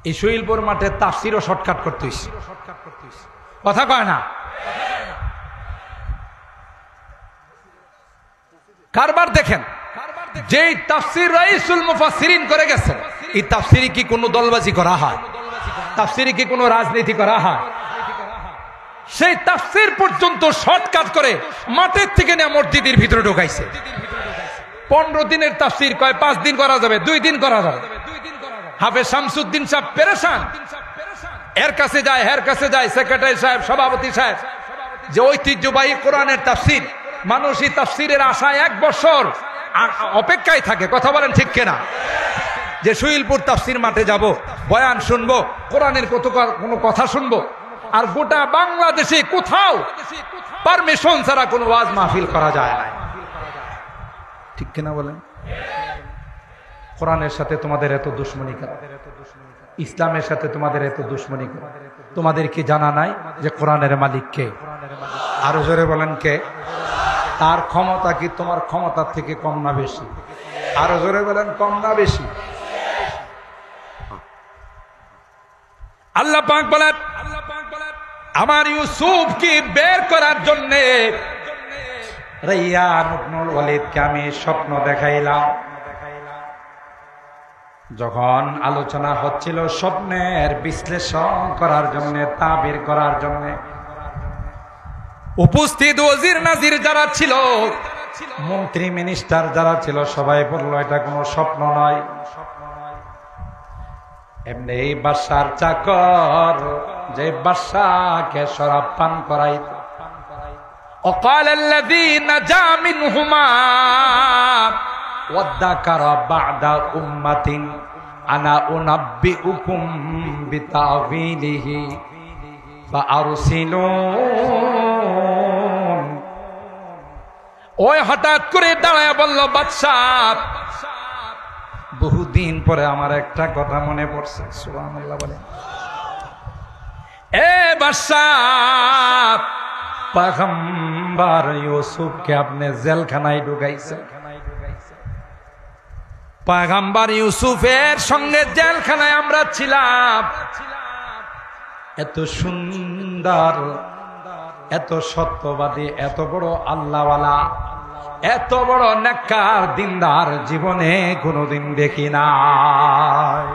এই শৈলপুর মাঠে তাফসীরও শর্টকাট করতে হইছে, কথা কয় না। কারবার দেখেন, যেই তাফসীর রাইসুল মুফাসসিরিন করে গেছেন, এই তাফসীরে কি কোনো দলবাজি করা হয়? তাফসীরে কি কোনো রাজনীতি করা হয়? সেই তাফসীর পর্যন্ত শর্টকাট করে মাঠের থেকে নিয়ে মসজিদের ভিতরে ঢোকাইছে। 15 দিনের তাফসীর কয় 5 দিন করা যাবে, 2 দিন করা যাবে। হাফেজ শামসুদ্দিন সাহেব পেরেশান, এর কাছে যায়, হের কাছে যায়, সেক্রেটারি সাহেব, সভাপতি সাহেব, যে ঐতিহ্যবাহী কোরআনের তাফসীর, মানুষই তাফসীরের আশায় 1 বছর অপেক্ষায় থাকে। কথা বলেন ঠিক কিনা? যে শৈলপুর তাফসীর মাঠে যাব, বয়ান শুনবো, কোরআনের কোনো কথা শুনবো। আর গোটা বাংলাদেশে কোথাও পারমিশন ছাড়া কোনো ওয়াজ মাহফিল করা যায় না। ঠিক কিনা বলেন? কোরআনের সাথে তোমাদের এত দুশ্মনী কেন? ইসলামের সাথে তোমাদের এত দুশ্মনী কেন? তোমাদের কি জানা নাই যে কোরআনের মালিক কে? আরো জোরে বলেন কে? তার ক্ষমতা কি তোমার ক্ষমতার থেকে কম না বেশি? আরো জোরে বলেন, কম না বেশি? আল্লাহ পাক বলেন, আমার ইউসুফকে বের করার জন্য রাইয়ান ইবনুল ওয়ালিদকে আমি স্বপ্ন দেখাইলাম। যখন আলোচনা হচ্ছিল স্বপ্নের বিশ্লেষণ করার জন্য, তাবির করার জন্য, উপস্থিত ওজির নাজির যারা ছিল, মন্ত্রী মিনিস্টার যারা ছিল, সবাই বলল এটা কোনো স্বপ্ন নয়। এমনি এই বাদশার চাকর যে বাদশাকে শরাব পান করাইত, وقال الذي نجا منهما وادكر بعد أمة أنا أنبئكم بتأويله فأرسلون। ওই হঠাৎ করে দাঁড়ায় বলল, বাদশাহ, বহুদিন পরে আমার একটা কথা মনে পড়ছে। সুবহানাল্লাহ বলেন। এ বাদশাহ, পয়গম্বর ইউসুফকে আপনি জেলখানায় ঢুকাইছেন। পয়গম্বর ইউসুফের সঙ্গে জেলখানায় আমরা ছিলাম। এত সুন্দর, এত সত্যবাদী, এত বড় আল্লাহওয়ালা, এত বড় নেককার দিনদার জীবনে কোনোদিন দেখি নাই।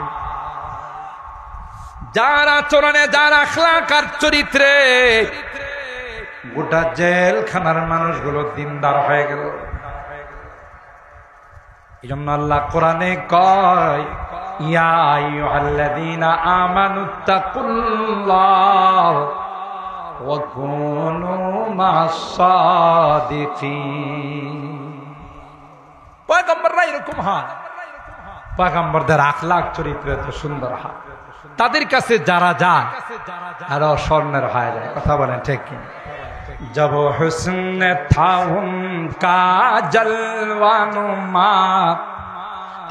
যার আচরণে, যার আখলাক আর চরিত্রে গোটা জেলখানার মানুষগুলো দিনদার হয়ে গেল। এই জন্য আল্লাহ কোরআনে কয়, ইয়া আইয়ুহাল্লাযীনা আমানুত্তাকুল্লাহ ওয়া কুনু মা'আস সাদিকিন। পয়গম্বররা এরকম হয়, পয়গম্বরদের আখলাক চরিত্র এত সুন্দর হয়, তাদের কাছে যারা যায় আরো স্বর্ণের হয়ে যায়। কথা বলেন ঠিক কি? जब हुस्न था उनका जलवानुमा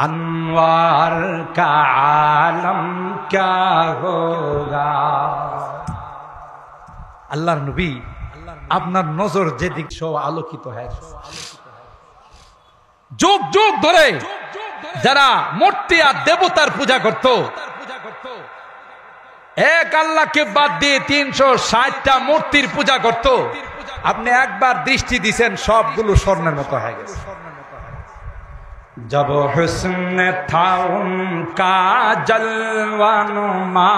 अनवार का आलम क्या होगा। আল্লাহর নবী আপনার নজর যেদিক সব আলোকিত হয়। যুগ যুগ ধরে যারা মূর্তি আর দেবতার পূজা করত, এক আল্লাহকে বাদ দিয়ে 360টা মূর্তির পূজা করত, আপনি একবার দৃষ্টি দিছেন সবগুলো স্বর্ণের মতো হয়ে গেছে। जब हुस्न था उनका जलवानुमा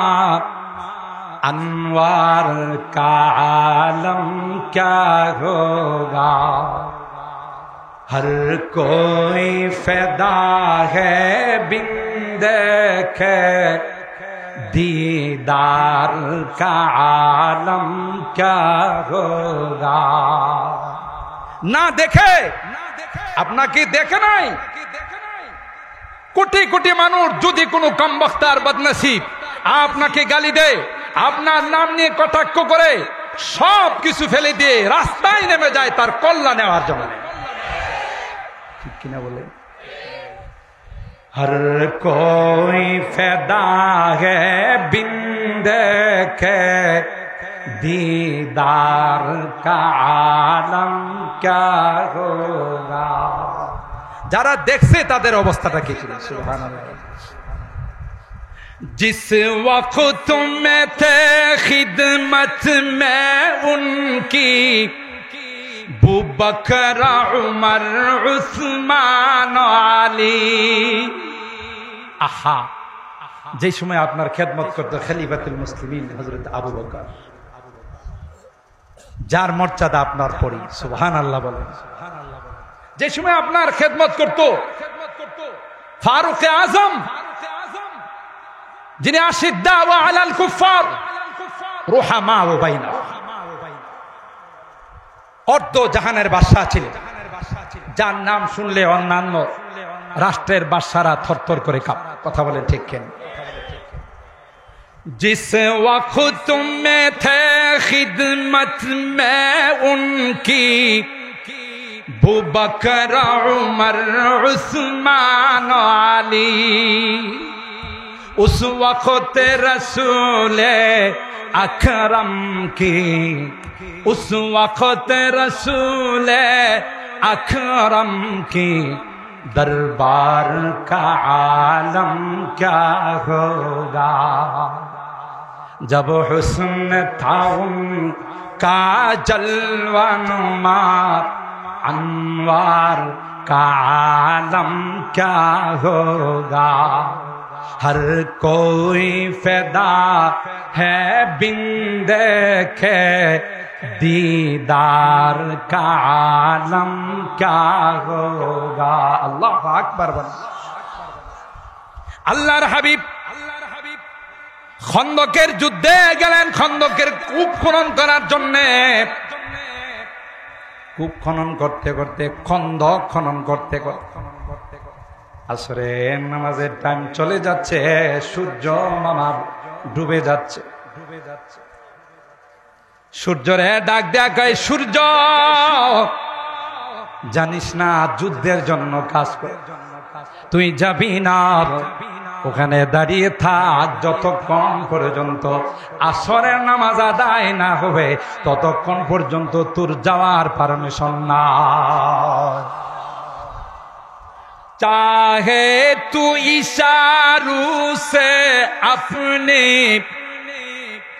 अनवार का आलम क्या होगा। हर कोई फैदा है बिन देखे दीदार का आलम क्या होगा। ना देखे আপনাকে দেখে নাই, কোটি কোটি মানুষ যদি কোনো কমবখতার বদনসিব আপনাকে গালি দেয়, আপনার নাম নিয়ে কটাক্ষ করে, সব কিছু ফেলে দিয়ে রাস্তায় নেমে যায় তার কল্যাণ নেওয়ার জন্য। ঠিক কিনা বলে? हर कोई फैदा है बिन देखे दीदार का आलम क्या होगा। যারা দেখছে তাদের অবস্থাটা কি ছিল? সুবহানাল্লাহ। जिस वक्त में थे खिदमत में उनकी अबू बकर उमर उस्मान आली। আহা, যে সময় আপনার খেদমত করত খলিফাতুল মুসলিমিন হযরত আবু বকর, যার মর্যাদা আপনার পরি। সুবহানাল্লাহ বলেন। যে সময় আপনার খেদমত করত ফারুক আজম, যিনি আশিদ্দা ওয়া আলাল কুফার রুহামা ওয়া বাইনা, অর্ধ জাহানের বাদশা ছিলেন, যার নাম শুনলে অন্যান্য রাষ্ট্রের বাদশারা থরথর করে কাঁপে। কথা বলেন ঠিক কেন? जिस वक्त में थे खिदमत में उनकी अबू बकर उमर उस्मान आली, उस वक्त रसूल अकरम की, उस वक्त रसूल अकरम की दरबार का आलम क्या होगा। जब हुस्न था उनका जलवानुमा अनवार का आलम क्या होगा। हर कोई फैदा है बिन देखे दीदार का आलम क्या होगा। अल्लाह আকবার বলেন। আল্লাহর হাবিব খন্দকের যুদ্ধে গেলেন, খন্দকের কূপ খনন করার জন্য। কূপ খনন করতে করতে, খন্দক খনন করতে করতে আসরের নামাজের টাইম চলে যাচ্ছে, সূর্য মামা ডুবে যাচ্ছে। সূর্যরে ডাক দেয়া কয়, সূর্য জানিস না যুদ্ধের জন্য কাজ করে, তুই যাবি না, ওখানে দাঁড়িয়ে থাক যতক্ষণ পর্যন্ত আসরের নামাজ আদায় না হবে, ততক্ষণ পর্যন্ত তোর যাওয়ার পারমিশন না। चाहे तू इशारों से अपने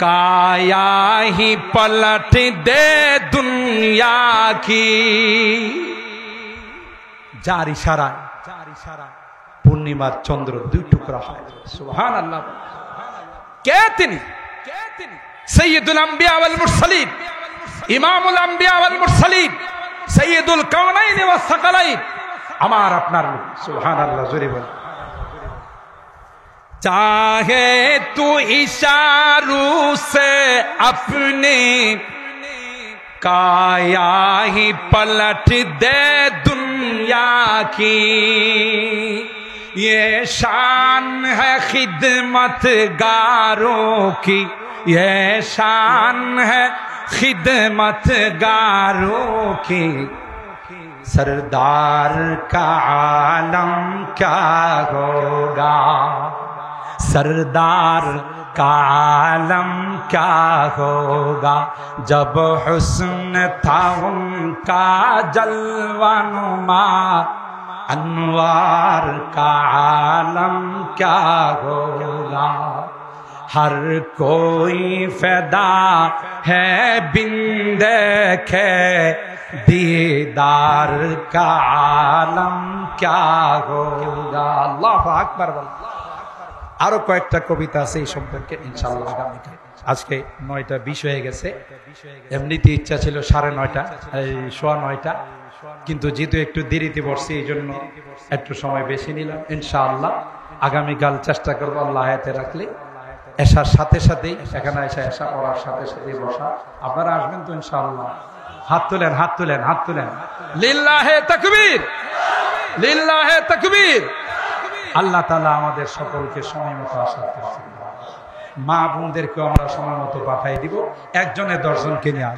काया ही पलट दे दुनिया की। যার ইশারায় পূর্ণিমার চন্দ্র দুই টুকরা হয়। সুবহানাল্লাহ। কে তিনি? সৈয়দুল আম্বিয়া ওয়াল মুরসালিন, ইমামুল আম্বিয়া ওয়াল মুরসালিন, সৈয়দুল কাউনাইন ওয়াস সাকালাইন, আমার আপনার নবী। সুবহানাল্লাহ, জোরে বল। चाहे तू इशारों से अपने काया ही पलट दे दुनिया की, ये शान है खिदमतगारों की, ये शान है खिदमतगारों की। सरदार का आलम क्या होगा, सरदार का आलम क्या होगा, जब हुस्न था उनका जलवानुमा, अनवार का आलम क्या होगा। हर कोई फिदा है बिन देखे, दीदार का आलम क्या होगा। अल्लाहु আকবার। আরো কয়েকটা কবিতা আছে এই সম্পর্কে, ইনশাআল্লাহ আগামীকাল। আজকে 9:20 হয়ে গেছে, এমনিতে ইচ্ছা ছিল 9:30, 9:15, কিন্তু যেহেতু একটু দেরিতে বসছি এই জন্য একটু সময় বেশি নিলাম। ইনশাআল্লাহ আগামীকাল চেষ্টা করবো আল্লাহ হায়াতে রাখলে এশার সাথে সাথেই এখানে এসে এশা পড়ার সাথে সাথে বসা। আপনারা আসবেন তো ইনশাআল্লাহ? হাত তুলেন, হাত তুলেন, হাত তুলেন। লিল্লাহে তাকবীর, লিল্লাহে তাকবীর। আল্লাহ তাআলা আমাদের সকলকে সময় মতো আসার তৌফিক দান। মা বোনদেরকেও আমরা সময় মতো পাঠাই দিব, একজনের 10 জনকে নিয়ে।